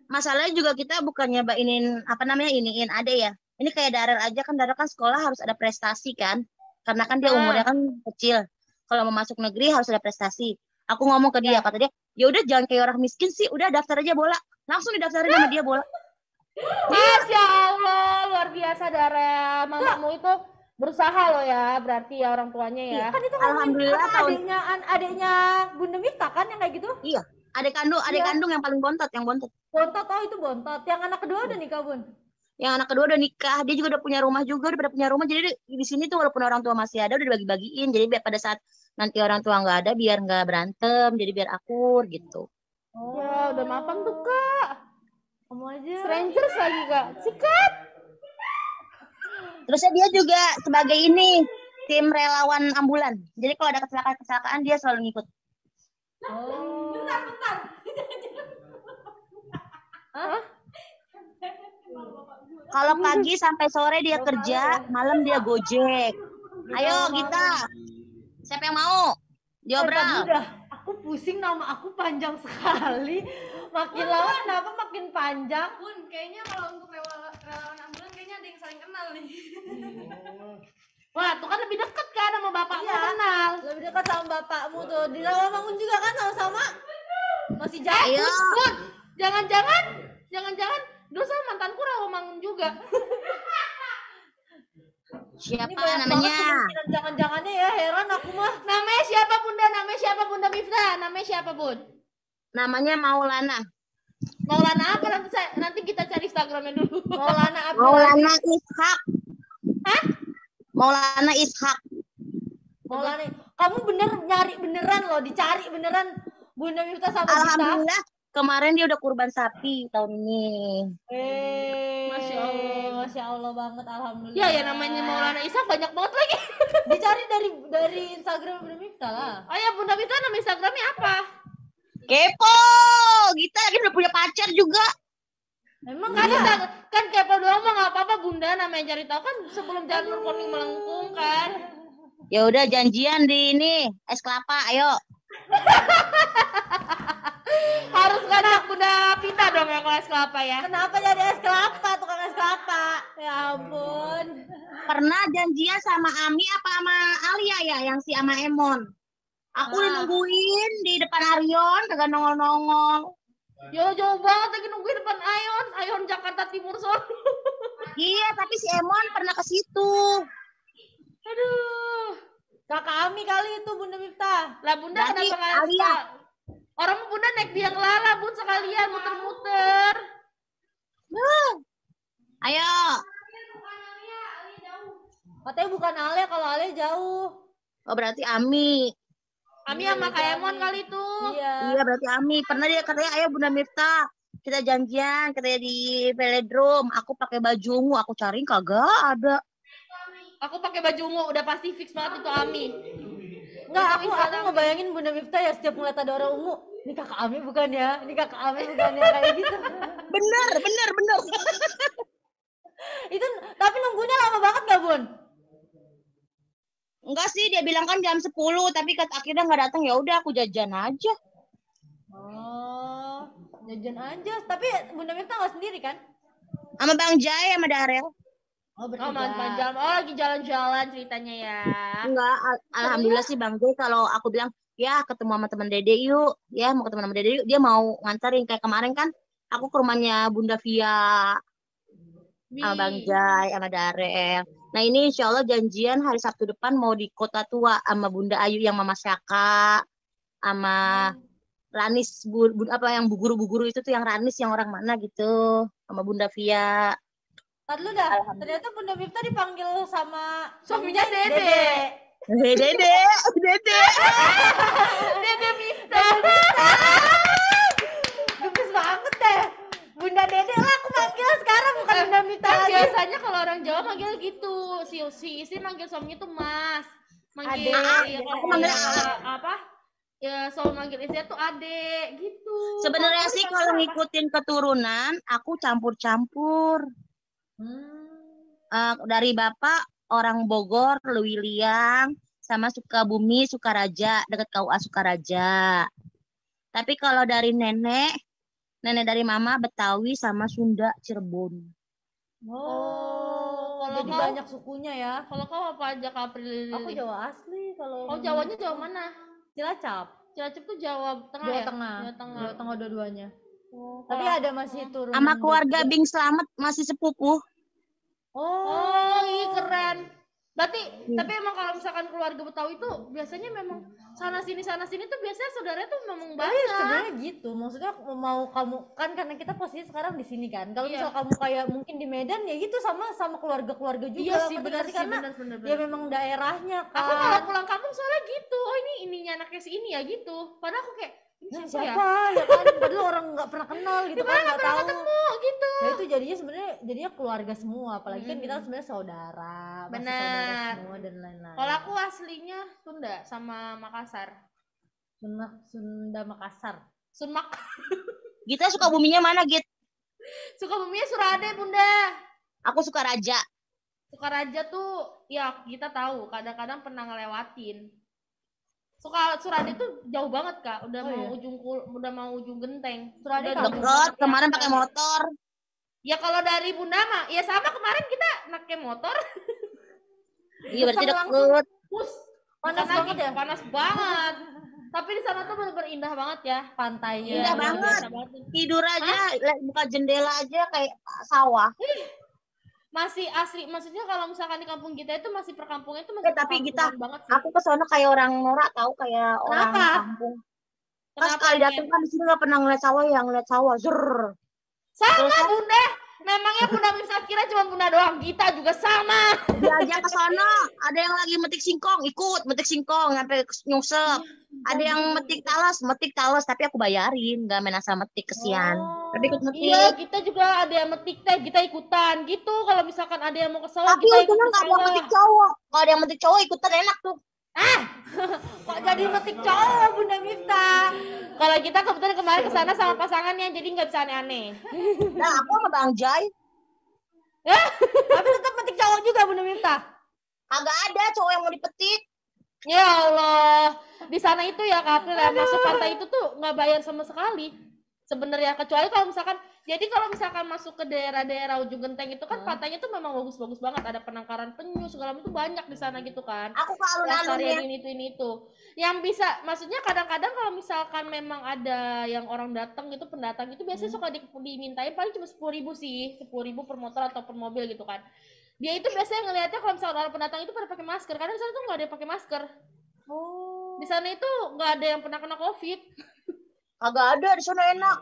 masalahnya juga kita bukannya iniin ade ya. Ini kayak Darel aja kan, Darel kan sekolah harus ada prestasi kan. Karena kan dia umurnya kan kecil. Kalau mau masuk negeri harus ada prestasi. Aku ngomong ke dia, kata dia, ya udah jangan kayak orang miskin sih, udah daftar aja bola. Langsung didaftarin sama dia bola. Masya Allah, luar biasa Darel. Mamamu itu berusaha loh ya, berarti ya orang tuanya ya. Kan itu Alhamdulillah adiknya Bunda Miftah kan yang kayak gitu? Iya, adik kandung yang paling bontot, yang bontot. Bontot, oh itu bontot. Yang anak kedua udah nikah Bun? Yang anak kedua udah nikah, dia juga udah punya rumah juga, udah pada punya rumah. Jadi di sini tuh walaupun orang tua masih ada, udah dibagi-bagiin. Jadi biar pada saat nanti orang tua nggak ada, biar nggak berantem, jadi biar akur gitu. Ya, udah mapan tuh, Kak. Kamu aja. Strangers lagi, Kak. Sikat. Terusnya dia juga sebagai ini, tim relawan ambulan. Jadi kalau ada kecelakaan dia selalu ngikut. Oh. Kalau pagi sampai sore dia kerja, malam dia gojek. Ayo Gita, siapa yang mau? Diobral. Udah, aku pusing, nama aku panjang sekali. Makin lama kenapa makin panjang? Bun, kayaknya kalau untuk relawan ambulan kayaknya ada yang saling kenal nih. Wah, tuh kan lebih deket kan sama bapakmu Iya. kenal. Lebih dekat sama bapakmu tuh. Di Rawamangun juga kan sama-sama. Masih jauh. Ayo. Bun, jangan dosa mantanku Rawamangun juga. Siapa Ini banyak namanya? banget kemungkinan jangan-jangannya ya, heran aku mah. Namanya siapa Bunda? Namanya siapa Bunda Miftah? Namanya siapa Bun? Namanya Maulana. Maulana apa nanti kita cari Instagramnya dulu. Maulana Abdul. Maulana Ishak. Maulana Ishak. Maulana. Kamu bener nyari beneran loh, dicari beneran Bunda Miftah sama Gita. Alhamdulillah kemarin dia udah kurban sapi tahun ini. Masya Allah. Masya Allah banget, alhamdulillah. Ya namanya Maulana Isa banyak banget lagi. Dicari dari Instagram Bunda Miftah lah. Oh ya Bunda Miftah nama Instagramnya apa? Kepo. Kita lagi udah punya pacar juga. Emang Kan iya? kan kepo doang mah nggak apa-apa Bunda, namanya cari tahu kan sebelum jalan recording melengkung kan. Ya udah janjian di ini es kelapa, ayo. Harus ngajak Bunda Pita dong ya kalau es kelapa ya. Kenapa jadi es kelapa, tukang es kelapa? Ya ampun. Pernah janjian sama Ami apa sama Alia ya yang si ama Emon. Aku udah nungguin di depan Arion kagak nongol-nongol. Yo jauh banget lagi nungguin depan Ion Jakarta Timur sono. Iya, tapi si Emon pernah ke situ. Aduh. Kakak Ami kali itu Bunda Miftah. Lah Bunda Berarti kenapa nggak Alia. Orang Bunda naik biang lala Bun sekalian muter-muter. Ayo. Katanya bukan Ale, kalau Ale jauh. Oh berarti Ami. Ami sama Kak Emon kali itu. Iya. Iya berarti Ami. Pernah dia katanya ayo Bunda Miftah. Kita janjian katanya di velodrome. Aku pakai baju ungu, aku cariin kagak ada. Aku pakai baju ungu udah pasti fix banget itu Ami. Enggak, aku ngebayangin Bunda Miftah ya setiap ngeliat ada orang ungu. Ini kakak Ami bukan ya? Ini kakak Ami bukan ya? Kayak gitu. Bener. Itu tapi nunggunya lama banget gak Bun? Enggak sih, dia bilang kan jam 10, tapi akhirnya nggak datang. Ya udah aku jajan aja. Oh, jajan aja. Tapi Bunda Miftah nggak sendiri kan? Sama Bang Jai sama Darel. Oh, Oh panjang. Oh lagi jalan-jalan ceritanya ya. Enggak, alhamdulillah sih Bang Jai kalau aku bilang, ya ketemu sama teman Dede yuk. Ya mau ketemu sama Dede yuk. Dia mau nganterin kayak kemarin kan. Aku ke rumahnya Bunda Via. Sama Bang Jai, sama Darel. Nah ini insya Allah janjian hari Sabtu depan mau di Kota Tua sama Bunda Ayu yang Mama Syaka. Sama Ranis, apa yang bu guru itu tuh yang Ranis yang orang mana gitu. Sama Bunda Via. Tadi lu dah, ternyata Bunda Miftah dipanggil sama Suaminya Dede. Dede. Dede Miftah. Gemes banget deh. Bunda Dede lah aku manggil sekarang, bukan Bunda Miftah Kan lagi. biasanya kalau orang Jawa manggil gitu. Si istri manggil suaminya tuh Mas. Manggil Adek. kalau Aku manggil apa? Ya suami manggil istrinya tuh Adek gitu. Sebenarnya sih kalau ngikutin keturunan, aku campur-campur. Dari bapak orang Bogor, Lewiliang, sama Sukabumi, Sukaraja, dekat KUA Sukaraja. Tapi kalau dari nenek dari mama Betawi sama Sunda, Cirebon. Oh, kalau jadi kau- banyak sukunya ya. Kalau kau apa aja April? Aku Jawa asli kalau. Oh Jawanya Jawa mana? Cilacap. Cilacap tuh Jawa Tengah Jawa ya? Tengah. Jawa Tengah. Jawa Tengah dua-duanya. Oh, Tapi kalau- ada masih turun. Sama keluarga Bing Slamet masih sepupu. Oh, iya keren. Berarti tapi emang kalau misalkan keluarga Betawi itu biasanya memang sana sini tuh biasanya saudaranya tuh memang Tapi banyak. sebenarnya gitu, maksudnya mau kamu kan karena kita posisi sekarang di sini kan. Kalau Iya. misal kamu kayak mungkin di Medan ya gitu sama keluarga-keluarga juga. Iya sih, ngerti benar nggak sih, karena benar. ya memang daerahnya kan. Aku kalau pulang kampung soalnya gitu, oh ini ininya anaknya si ini ya gitu. Padahal aku kayak ini Nah, siapa ya? siapa ya kan? Padahal orang nggak pernah kenal gitu kan, nggak tahu. Ketemu gitu. Nah itu jadinya sebenarnya jadinya keluarga semua, apalagi kan kita sebenarnya saudara, masih saudara Benar. semua dan lain-lain. Kalau aku aslinya Sunda sama Makassar. Sunda Makassar. Sunmak. Gita suka buminya mana, Git? Sukabuminya Surade, Bunda. Aku suka Raja. Sukaraja tuh ya kita tahu kadang-kadang pernah ngelewatin. Surade tuh jauh banget Kak, udah mau ujung genteng. Surade Udah kampung. Deket, kemarin pakai motor. Ya kalau dari Bunda mah ya sama kemarin kita pakai motor. Iya berarti Langsung. deket. Bus Panas bukan banget lagi, ya? panas banget. Tapi di sana tuh bener-bener indah banget ya. Pantainya. Indah luar banget. biasa banget. Tidur aja, buka jendela aja kayak sawah. Masih asli, maksudnya kalau misalkan di kampung kita itu masih perkampungan itu masih Tapi perkampungan kita, banget sih. aku kesana kayak orang norak tahu, kayak orang Kenapa? kampung. Pas Kenapa sekali nih? datang kan di sini nggak pernah ngeliat sawah, yang ngeliat sawah, zer. Sama Terus, Bunda. Memangnya Bunda bisa kira cuma Bunda doang, kita juga sama. diajak ke sana, ada yang lagi metik singkong, ikut metik singkong sampai nyungsep. Ada yang metik talas, tapi aku bayarin, nggak main asal metik, kesian. Tapi ikut metik. Iya, kita juga ada yang metik teh, kita ikutan gitu. Kalau misalkan ada yang mau ke sawah, Tapi kita ikut untungnya ke nggak ada yang sawah. metik cowok. Kalau ada yang metik cowok ikutan enak tuh. Kok jadi metik cowok Bunda Miftah? Kalau kita kebetulan kemarin ke sana sama pasangannya, jadi nggak bisa aneh-aneh. Nah, aku sama Bang Jai, Tapi tetap metik cowok juga Bunda Miftah. kagak ada cowok yang mau dipetik. Ya Allah, di sana itu ya Kak April ya, masuk pantai itu tuh nggak bayar sama sekali. Sebenarnya kecuali kalau misalkan, jadi kalau misalkan masuk ke daerah-daerah ujung genteng itu kan pantainya tuh memang bagus-bagus banget, ada penangkaran penyu segala macam itu banyak di sana gitu kan. Aku ke alun-alunnya. Pelestarian ini itu. Yang bisa, maksudnya kadang-kadang kalau misalkan memang ada yang orang datang gitu, pendatang itu biasanya suka dimintain paling cuma 10.000 sih, 10.000 per motor atau per mobil gitu kan. Dia itu biasanya ngelihatnya kalau misalkan orang pendatang itu pada pakai masker, karena di sana tuh nggak ada yang pakai masker. Oh. Di sana itu nggak ada yang pernah kena COVID. Kagak ada, di sana enak.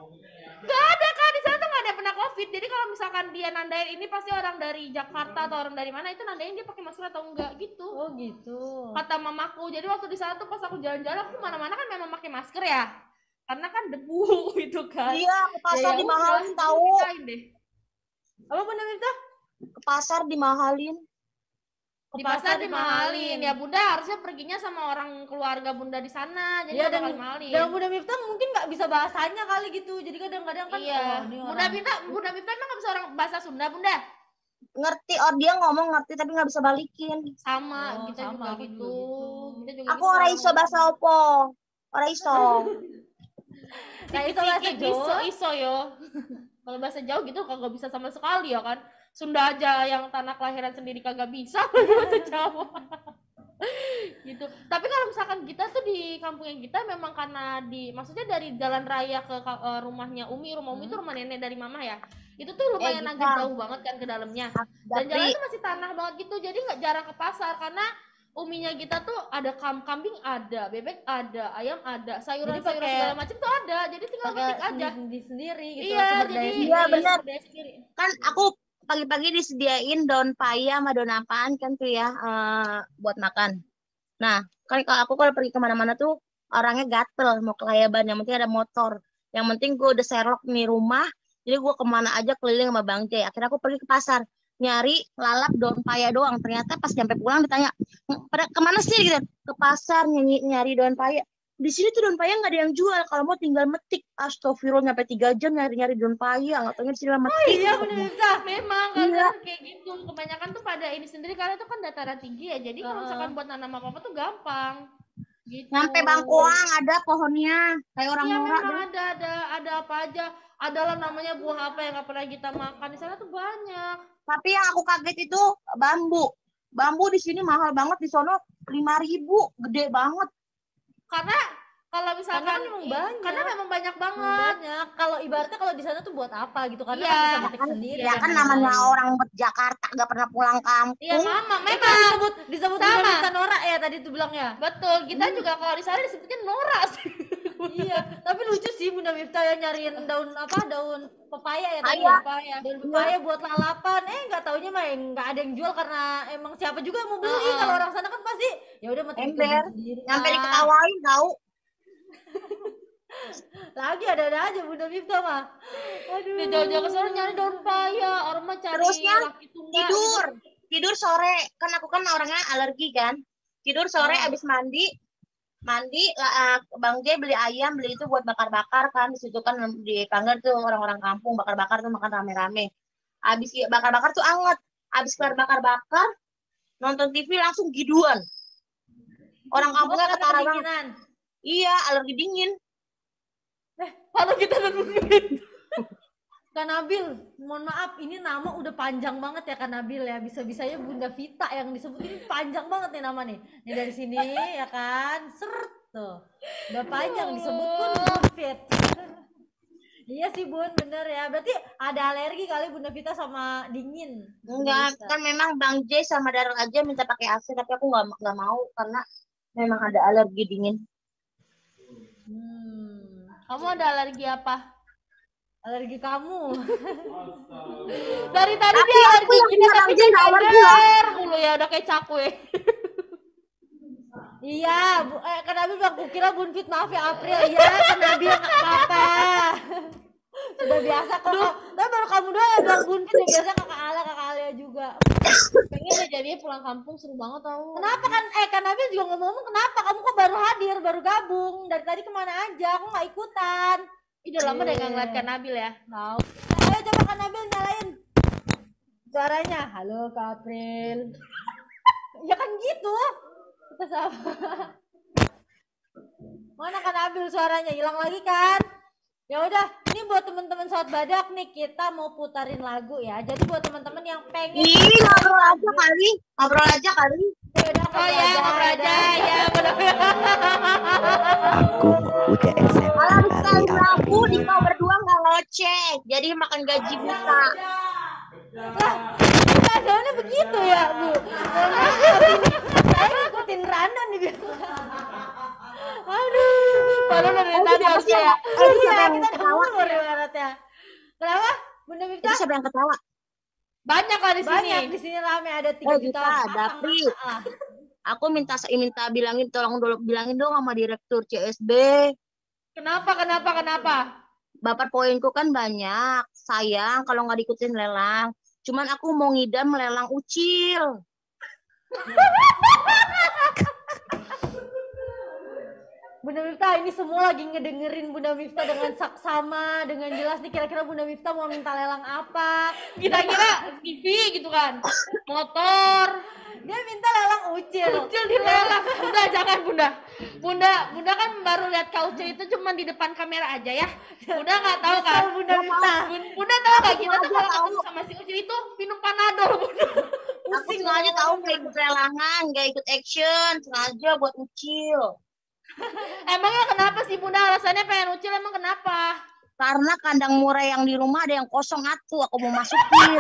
Nggak ada Kak, di sana tuh nggak ada yang pernah COVID. Jadi kalau misalkan dia nandain ini pasti orang dari Jakarta atau orang dari mana itu nandain dia pakai masker atau enggak gitu. Oh gitu. Kata mamaku. Jadi waktu di sana tuh pas aku jalan-jalan aku mana-mana kan memang pakai masker ya. Karena kan debu gitu kan. Iya, ke pasar Ya dimahalin udah, tahu. nikahin deh. Apa Bunda Miftah? Ke pasar dimahalin. Di pasar dimahalin. Ya Bunda harusnya perginya sama orang keluarga Bunda di sana. Jadi Iya, nggak dan bakal dimahalin. Dan Bunda Miftah mungkin nggak bisa bahasanya kali gitu. Jadi kadang-kadang kan Iya. oh, ini Bunda orang- Miftah emang nggak bisa orang bahasa Sunda Bunda. Ngerti, oh dia ngomong ngerti tapi nggak bisa balikin. Sama, Oh, kita sama, juga aku gitu. juga gitu. Kita juga Aku gitu. ora iso bahasa opo. Ora iso. Nah, itu bahasa Jawa. Iso yo. Kalau bahasa jauh gitu kagak bisa sama sekali ya kan. Sunda aja yang tanah kelahiran sendiri kagak bisa bahasa Jawa. Gitu. Tapi kalau misalkan kita tuh di kampungnya kita memang karena maksudnya dari jalan raya ke rumahnya rumah Umi itu rumah nenek dari mama ya. Itu tuh lumayan agak Gita. jauh banget kan ke dalamnya. Dan jalan Tapi tuh masih tanah banget gitu. Jadi nggak jarang ke pasar karena Uminya kita tuh ada kambing ada, bebek ada, ayam ada, sayuran-sayuran pakai- segala macam tuh ada. Jadi tinggal petik aja. sendiri gitu. Iya, sumber jadi daya Iya, sendiri. benar. sumber daya sendiri. kan aku pagi-pagi disediain daun paya sama daun apaan kan tuh ya buat makan. Nah, kan kalau pergi kemana-mana tuh orangnya gatel mau kelayaban, yang penting ada motor. Yang penting gue udah serok nih rumah, jadi gue kemana aja keliling sama Bang Jay. Akhirnya aku pergi ke pasar nyari lalap daun paya doang. Ternyata pas nyampe pulang ditanya, pada kemana sih gitu? Ke pasar nyari daun paya. Di sini tuh daun paya nggak ada yang jual. Kalau mau tinggal metik. Astagfirullah, nyampe 3 jam nyari daun paya. Nggak taunya di sini metik. Iya Bunda Miftah. Memang Iya. kadang kayak gitu. Kebanyakan tuh pada ini sendiri karena itu kan dataran tinggi ya. Jadi kalau misalkan buat nanam apa-apa tuh gampang. Gitu. Nyampe Bangkuang ada pohonnya. Kayak orang Iya norak memang deh. ada apa aja. Adalah namanya buah apa yang nggak pernah kita makan di sana tuh banyak. Tapi yang aku kaget itu bambu. Bambu di sini mahal banget, di sono 5.000, gede banget. Karena Kalau misalkan Karena kan memang banyak. karena memang banyak Emang banget. banyak. Kalau ibaratnya kalau di sana tuh buat apa gitu, karena Iya. kan bisa metik sendiri. Ya kan dan namanya lain-lain. orang Jakarta gak pernah pulang Iya kampung. mama, Itu memang disebut Sama. Bunda Vista Nora ya tadi tuh bilangnya. betul. Kita juga kalau di sana disebutnya Nora sih. Iya, tapi lucu sih Bunda Miftah ya nyariin daun pepaya ya tadi Iya. ya. Daun pepaya buat lalapan. Nggak taunya mah nggak ada yang jual karena emang siapa juga yang mau beli. Heeh. Kalau orang sana kan pasti ya udah metik Ember. sendiri. Sampai lah. diketawain tahu. Lagi ada aja Bunda Miftah mah. Aduh. Dia jauh-jauh ke sana nyari daun paya, orang mah cari Terusnya laki tunggal. Tidur sore. Kan aku kan orangnya alergi kan. Tidur sore Ah. abis mandi Bang J beli ayam, beli itu buat bakar-bakar kan. Di situ kan di Panggar tuh orang-orang kampung bakar-bakar tuh makan rame-rame. Abis bakar-bakar tuh anget. Abis kelar bakar-bakar nonton TV langsung giduan. Orang kampungnya Karena ketara banget. kedinginan. Iya, alergi dingin. Kalau kita nungguin. Kak Nabil, mohon maaf, ini nama udah panjang banget ya Kak Nabil ya. Bisa-bisanya Bunda Vita yang disebut ini panjang banget nih nama nih. Nih dari sini ya kan, seret tuh. Udah panjang disebut pun Bun Fit. Iya sih Bun, bener ya. Berarti ada alergi kali Bunda Vita sama dingin. Enggak, kan memang Bang J sama Darul aja minta pakai AC, tapi aku nggak mau karena memang ada alergi dingin. Kamu ada alergi apa? Alergi kamu. Dari tadi Tapi dia aku alergi yang kita punya tapi alergi dia nggak alergi nyadar mulu ya udah kayak cakwe. Iya, Kak Nabil bilang, kukira Bun Fit, maaf ya April. Iya, Kak Nabil nggak apa-apa. Sudah biasa kok. Tapi baru kamu doang yang bilang Bun Fit, yang biasa kakak Alia juga. Pengen deh jadinya pulang kampung seru banget tau. Kenapa kan, Kak Nabil juga ngomong kenapa kamu kok baru hadir, baru gabung, dari tadi kemana aja, aku nggak ikutan. Ih, udah lama deh nggak ngeliat Kak Nabil ya. Tahu. Ayo coba Kak Nabil nyalain suaranya. Halo Kak April. Ya kan gitu. Kita sama. Mana Kak Nabil suaranya? Hilang lagi kan? Ya udah, ini buat teman-teman Sobat Badak nih, kita mau putarin lagu ya. Jadi buat teman-teman yang pengen Ih, ngobrol aja kali. ya udah Oh ya, ngobrol aja ya. Aku udah SMA Kalau kali sekali lagu di April. kau berdua nggak ngoceh, jadi makan gaji buta. Lah, soalnya begitu ya, Bu. Saya ngikutin Randa nih biar. Aduh. Padahal dari tadi harus siapa kayak sih yang- Iya, siapa yang kita ketawa? ngomong ibaratnya. Kenapa? Bunda Itu Miftah? siapa yang ketawa? banyak lah di sini. Banyak di sini rame, ada 3 Oh, juta. Gita, Dapri. Aku minta bilangin dong sama direktur CSB. Kenapa? Bapak poinku kan banyak. Sayang kalau nggak diikutin lelang. Cuman aku mau ngidam lelang ucil. Bunda Miftah, ini semua lagi ngedengerin Bunda Miftah dengan saksama, dengan jelas nih kira-kira Bunda Miftah mau minta lelang apa. Kira-kira TV gitu kan. Motor. Dia minta lelang ucil. Ucil dilelang. Bunda jangan Bunda. Bunda kan baru lihat Kak Ucil itu cuma di depan kamera aja ya. Bunda nggak tahu kan. Kesel Bunda Miftah. Bunda tahu nggak kita tuh Aku kalau tahu. ketemu sama si Ucil itu minum panadol Bunda. Aku sengaja tahu nggak ikut lelangan, nggak ikut action, sengaja buat ucil. Emangnya kenapa sih Bunda alasannya pengen Ucil emang kenapa? Karena kandang murai yang di rumah ada yang kosong aku mau masukin.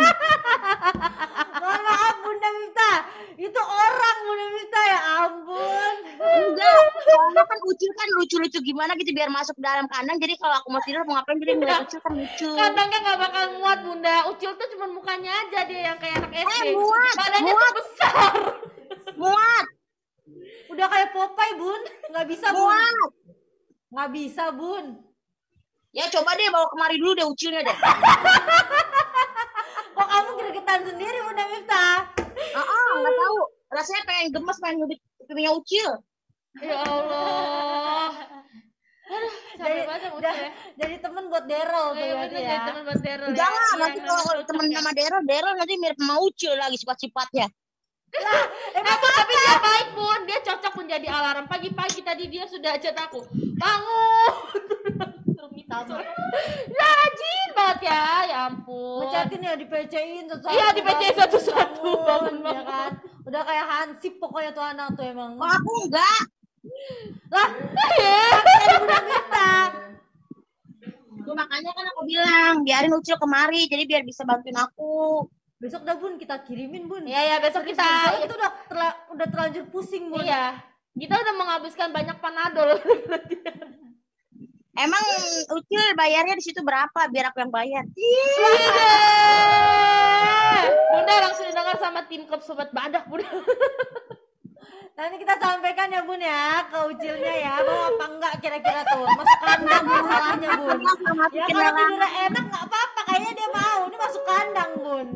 Mohon maaf Bunda Miftah, itu orang Bunda Miftah, ya ampun. Enggak, soalnya kan ucil kan lucu-lucu gimana gitu biar masuk dalam kandang. Jadi kalau aku mau tidur mau ngapain jadi ngeliat ucil kan lucu. Kandangnya nggak bakal muat Bunda. Ucil tuh cuma mukanya aja dia yang kayak anak SD. Muat, Badannya muat. tuh besar. Muat, Udah kayak Popeye Bun, nggak bisa Bun. muat. Nggak bisa Bun. Ya coba deh bawa kemari dulu deh ucilnya deh. Kok kamu gregetan sendiri Bunda Miftah? Nggak tahu. Rasanya pengen gemes, pengen ngubit punya ucil. Ya Allah. Aduh, capek banget sama Ucil ya. Jadi temen buat Daryl tuh Iya berarti bener ya. jadi teman buat Daryl ya. Jangan, Iya, nanti emang kalau cocok temen ya. sama Daryl nanti mirip sama ucil lagi sifat-sifatnya. Tapi dia baik Bun, dia cocok menjadi alarm. Pagi-pagi tadi dia sudah chat aku. Bangun. Suruh minta sama. Ya rajin banget ya ampun. Ngechatin ya di PC-in satu-satu. Iya, di PC-in satu-satu. Bangun, ya kan. Udah kayak hansip pokoknya tuh anak tuh emang. Kalau aku enggak, Lah, dari Bunda Mifta. Itu makanya kan aku bilang, biarin Ucil kemari, jadi biar bisa bantuin aku. Besok dah Bun, kita kirimin Bun. Iya ya, besok Serius, kita Bun. Soalnya itu udah terlanjur pusing Bun. iya. Kita udah menghabiskan banyak panadol. Emang Ucil bayarnya di situ berapa? Biar aku yang bayar. Bunda langsung didengar sama tim klub sobat badak, Bunda. Nanti kita sampaikan ya Bun ya ke Ucilnya ya, mau apa enggak kira-kira tuh. Masuk kandang masalahnya Bun. Ya kalau tidurnya enak nggak apa-apa, kayaknya dia mau. Ini masuk kandang Bun.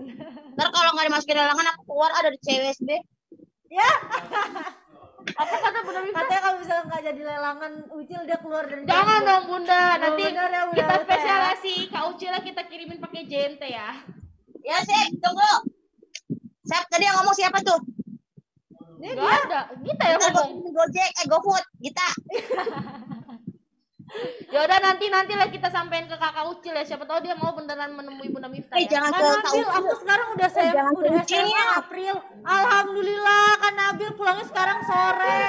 Ntar kalau nggak dimasukin lelangan aku keluar ada di CWSB. Ya, Apa kata Bunda Mifta? katanya kalau misalnya nggak jadi lelangan Ucil dia keluar dari Jangan kandang. dong Bunda, nanti bener ya, Bunda kita Mifta ya. spesialasi Kak Ucila kita kirimin pakai JNT ya. Ya sih, tunggu. Siap, tadi yang ngomong siapa tuh? Gak ada, kita yang Kita ngomong. Gojek, GoFood, kita. Ya udah nanti lah kita sampein ke Kakak Ucil ya. Siapa tahu dia mau beneran menemui Bunda Mifta ya. Jangan ke Kan Kak Nabil, Ucil. aku sekarang udah jangan udah ke Ucil SMA ya. April. Alhamdulillah kan Nabil pulangnya sekarang sore.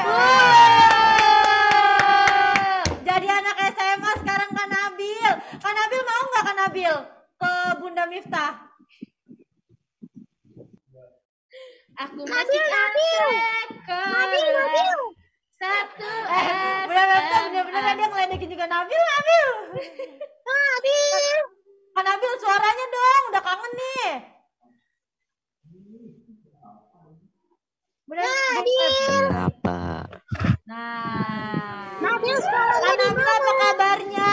Jadi anak SMA sekarang kan Nabil. Kan Nabil mau nggak kan Nabil ke Bunda Mifta? Aku masih Nabil. Satu Bunda Mifta bener-bener dia ngeledekin juga Nabil. Kan Nabil suaranya dong, udah kangen nih. Kenapa? Nah, Nabil Kak sekolah Nabil apa kabarnya?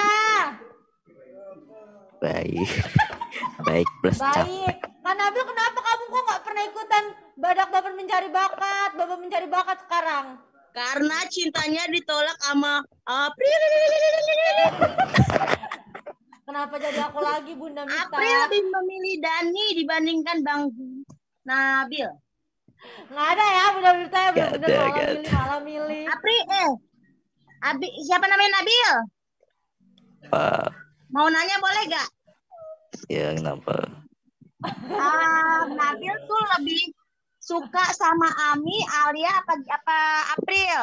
Baik. Baik plus capek. Baik. Kak Nabil kenapa kamu kok nggak pernah ikutan Badak mencari bakat, Bapak mencari bakat sekarang? karena cintanya ditolak sama April. Kenapa jadi aku lagi Bunda Mita? April lebih memilih Dani dibandingkan Bang Nabil. Nggak ada ya Bunda Mita ya Nggak bener-bener ada, nggak malah milih. April, siapa namanya Nabil? Pak, Mau nanya boleh gak? ya kenapa? Nabil tuh lebih suka sama Ami, Alia, apa April?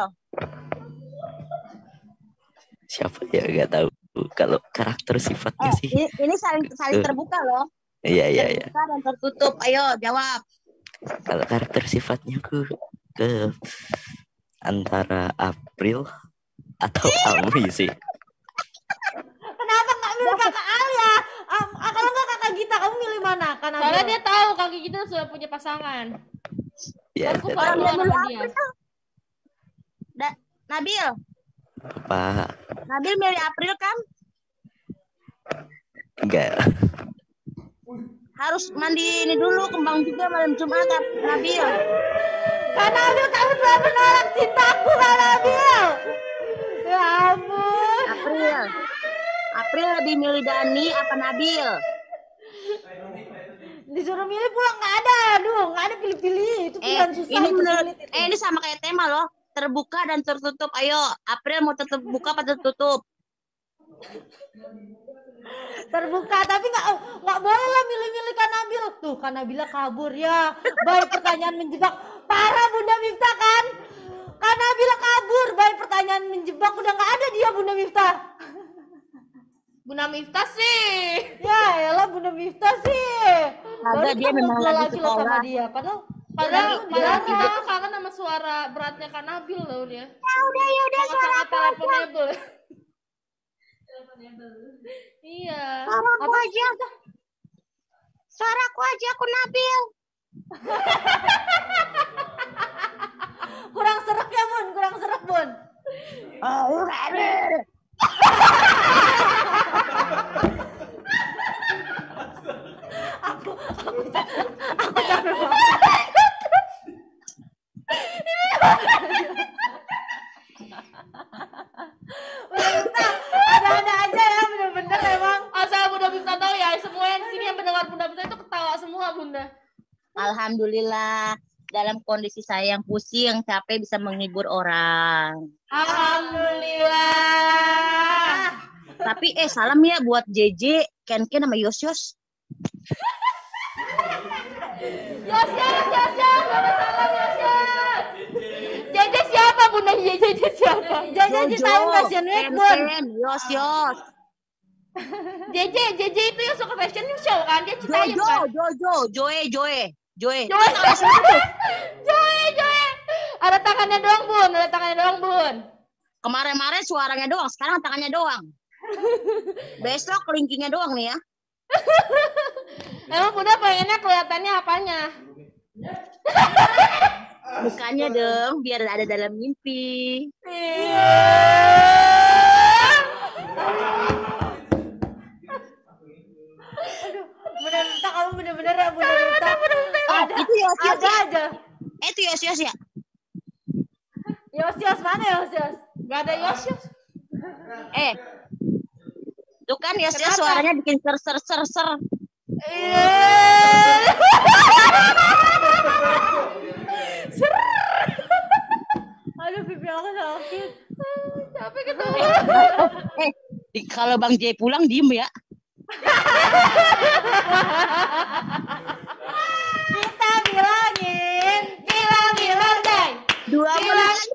Siapa ya nggak tahu. Kalau karakter sifatnya sih. Ini saling terbuka loh. Iya. Terbuka dan tertutup. Ayo jawab. Kalau karakter sifatnya ke antara April atau Ami sih. Kenapa nggak milih kakak Alia? Kalau nggak kakak Gita, kamu milih mana? Kan Soalnya dia tahu kaki kita sudah punya pasangan. Ya, Aku saya orang tahu. dia sama dia. Nabil, Apa? Nabil milih April kan? Enggak. Harus mandi ini dulu, kembang juga malam Jumat, Nabil. Kak Nabil, kamu telah menolak cintaku, Kak Nabil. Ya ampun. April lebih milih Dani apa Nabil? Disuruh milih pulang nggak ada, aduh nggak ada pilih-pilih. Itu pilihan susah. Ini itu menurut, sulit itu. ini sama kayak tema loh. Terbuka dan tertutup. Ayo, April mau terbuka apa tertutup? Terbuka, tapi nggak boleh lah milih-milih Kak Nabil. Tuh Kak Nabila kabur ya. Baik pertanyaan menjebak. Parah Bunda Mifta kan? Kak Nabila kabur. Baik pertanyaan menjebak, udah nggak ada dia Bunda Mifta. Bunda Mifta sih. Ya elah Bunda Mifta sih. Agak dia memang ngobrol lagi loh sama sekolah. dia. Padahal Dia kita kangen sama suara beratnya Kak Nabil loh dia. Ya udah Sangat teleponable. Iya. Suaraku aja aku Nabil. kurang serak ya Bun, kurang serak Bun. Aku capek banget. Ada-ada aja ya bener-bener emang. Asal Bunda Mifta tahu ya, semua yang di sini yang mendengar Bunda Mifta itu ketawa semua Bunda. Alhamdulillah dalam kondisi saya yang pusing, capek bisa menghibur orang. Alhamdulillah. Tapi salam ya buat JJ, Ken sama Yos. Yos. Ada salam Yos. JJ siapa Bunda JJ siapa? JJ ceritain Fashion Week, Bun. Yos. JJ itu yang suka fashion show kan? Dia ceritain kan? Joe. Joy. Ada tangannya doang, Bun. Kemarin suaranya doang, sekarang tangannya doang. Besok kelingkingnya doang nih ya. Emang Bunda pengennya kelihatannya apanya? Mukanya dong, biar ada dalam mimpi. Bunda minta kamu bener-bener ya, Bunda minta. Ada, Itu Yos ada ya? aja. Itu Yos ya? Yos mana Yos? Gak ada Yos. Tuh kan Yos Kenapa? suaranya bikin ser. Aduh, pipi aku sakit. Capek ketemu. Kalau Bang J pulang diem ya. Kita bilangin. Bilang deh. 2 menit lagi.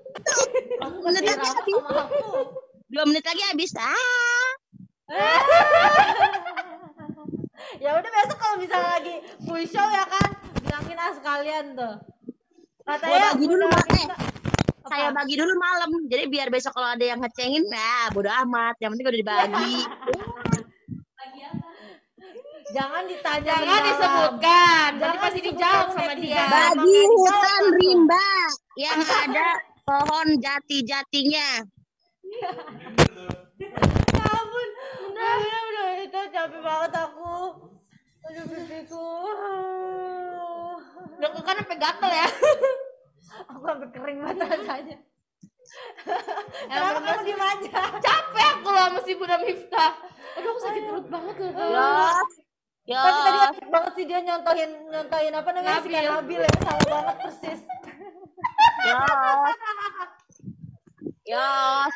Aku 2 menit lagi kesiram habis. sama aku. 2 menit lagi habis. Ya udah besok kalau bisa lagi full show ya kan, bilangin sekalian tuh. Katanya bagi dulu, Bunda Mbak. minta. Apa? Saya bagi dulu malam. Jadi biar besok kalau ada yang ngecengin, bodo amat. Yang penting udah dibagi. Jangan ditanya. Jangan di dalam. disebutkan. Nanti Jangan pasti disebutkan dijawab sama netizen. dia. Bagi hutan rimba yang ada pohon jati-jatinya. Ya ampun, udah itu capek banget aku. Aduh pipiku. Udah kan sampai gatel ya. Aku sampai kering banget rasanya. Emang Kenapa kamu diem aja? capek aku loh sama si Bunda Miftah. Aduh aku sakit perut banget loh. Yos. Tapi tadi asik banget sih dia nyontohin apa namanya si Nabil. Nabil ya, sama banget persis. Yos.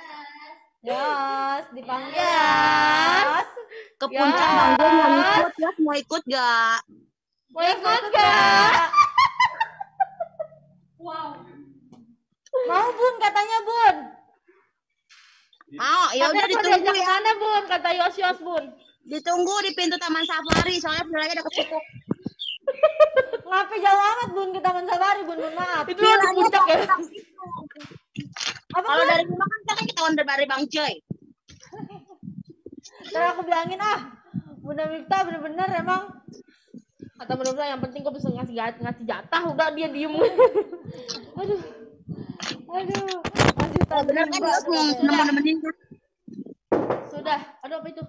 Yos, dipanggil Yos. Ke puncak Bang J mau ikut. Yos mau ikut gak? Mau ikut gak? Mau Bun katanya Bun. Mau, ya udah Tapi aku ditunggu diajak ya. mana Bun? Kata Yos Bun. Ditunggu di pintu Taman Safari, soalnya sebenarnya ada kecukup. Ngapain jauh amat Bun ke Taman Safari Bun, mohon maaf. Itu di puncak ya. Apa Kalau Bun? dari rumah kan kita ketahuan dari Bang Joy. Ntar aku bilangin Bunda Miftah bener-bener emang. Kata Bunda yang penting kok bisa ngasih jatah. Udah dia diem. Aduh. Masih tahu Bener kan Yos mau nemenin kan? Sudah. Aduh apa itu?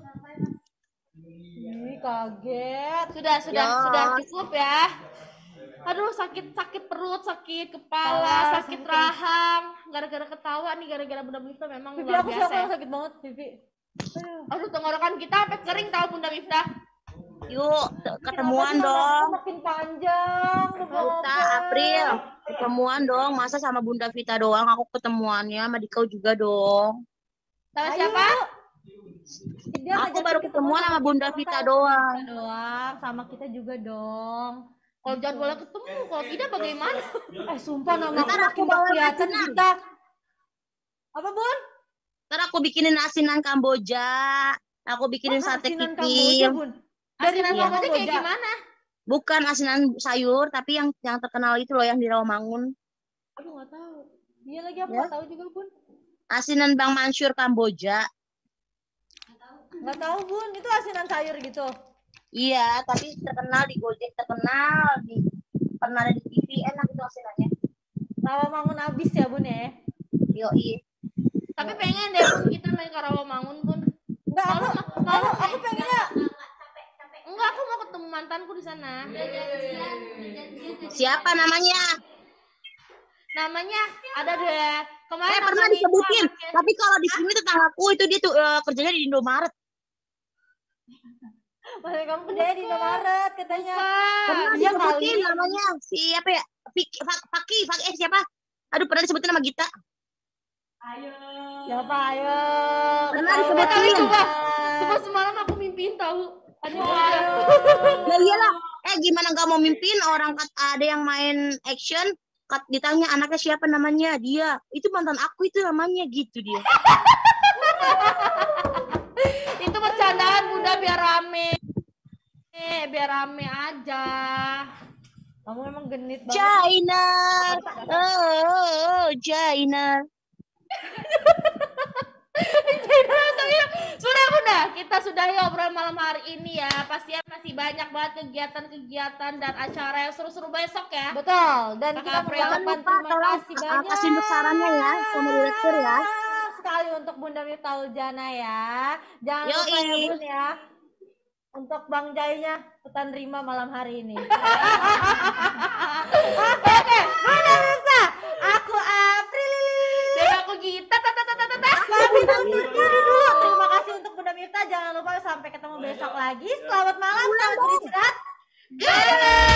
Ih, kaget. Sudah Yos. cukup ya. Aduh sakit perut, sakit kepala, sakit rahang. Gara-gara ketawa nih, gara-gara Bunda Miftah memang Pipi luar aku biasa. sekarang Ya. sakit banget pipi. Aduh tenggorokan kita sampai kering tahu Bunda Miftah. Yuk, ketemuan Kenapa sih dong. mataku makin panjang. Kita April, ketemuan dong. Masa sama Bunda Vita doang, aku ketemuannya sama Dikau juga dong. Sama Ayo. siapa? Dia Aku ngajakin baru ketemuan sama Bunda Vita doang. doang, sama kita juga dong. Kalau jadwalnya ketemu, kalau tidak bagaimana? Sumpah nama aku Ntar makin aku bawa kelihatan asinan. kita. Apa Bun? Ntar aku bikinin asinan Kamboja. Aku bikinin Masa sate asinan Kamboja, kikil. Bun? Dari Asinan mana Kamboja kayak Kamboja? gimana? Bukan asinan sayur, tapi yang terkenal itu loh yang di Rawamangun. Aduh nggak tahu. Iya lagi aku Ya. nggak tahu juga Bun. Asinan Bang Mansur Kamboja. Nggak tahu Bun, itu asinan sayur gitu. Iya, tapi terkenal di Gojek, pernah ada di TV, enak itu asinannya. Rawamangun abis ya Bun ya? Yoi. Tapi pengen deh Bun kita main ke Rawamangun Bun. Enggak, aku pengennya Enggak, aku mau ketemu mantanku di sana. Siapa namanya? Namanya ada deh. Kemarin Pernah nonton itu disebutin. anaknya. Tapi kalau di sini tetanggaku itu dia tuh kerjanya di Indomaret. Maksudnya kamu kerjanya di Indomaret katanya. Pernah Iya disebutin kali. namanya siapa ya? Faki siapa? Aduh, pernah disebutin nama Gita. Siapa ayo? Pernah Ketahuan. disebutin. Coba semalam aku mimpiin tahu. Aduh. Ya iyalah. Gimana nggak mau mimpin orang ada yang main action ditanya anaknya siapa namanya, dia itu mantan aku itu namanya gitu dia. Itu bercandaan Bunda, biar rame aja. Kamu emang genit banget. Jainar, oh Jainar. Sudah Bunda, kita sudahi obrolan malam hari ini ya. Pastinya masih banyak banget kegiatan-kegiatan dan acara yang seru-seru besok ya. Betul, dan kita Kakak April, mengucapkan terima kasih banyak. Kasih untuk sarannya ya sama direktur ya. Sekali untuk Bunda Miftah Uljana ya. Jangan lupa ya Yoi. Bun ya. Untuk Bang Jainya petan terima malam hari ini. Oke, Bunda Miftah, aku April. dan aku Gita. Pamit undur diri dulu. Terima kasih untuk Bunda Miftah. Jangan lupa sampai ketemu besok lagi. Selamat malam, selamat beristirahat. Dadah.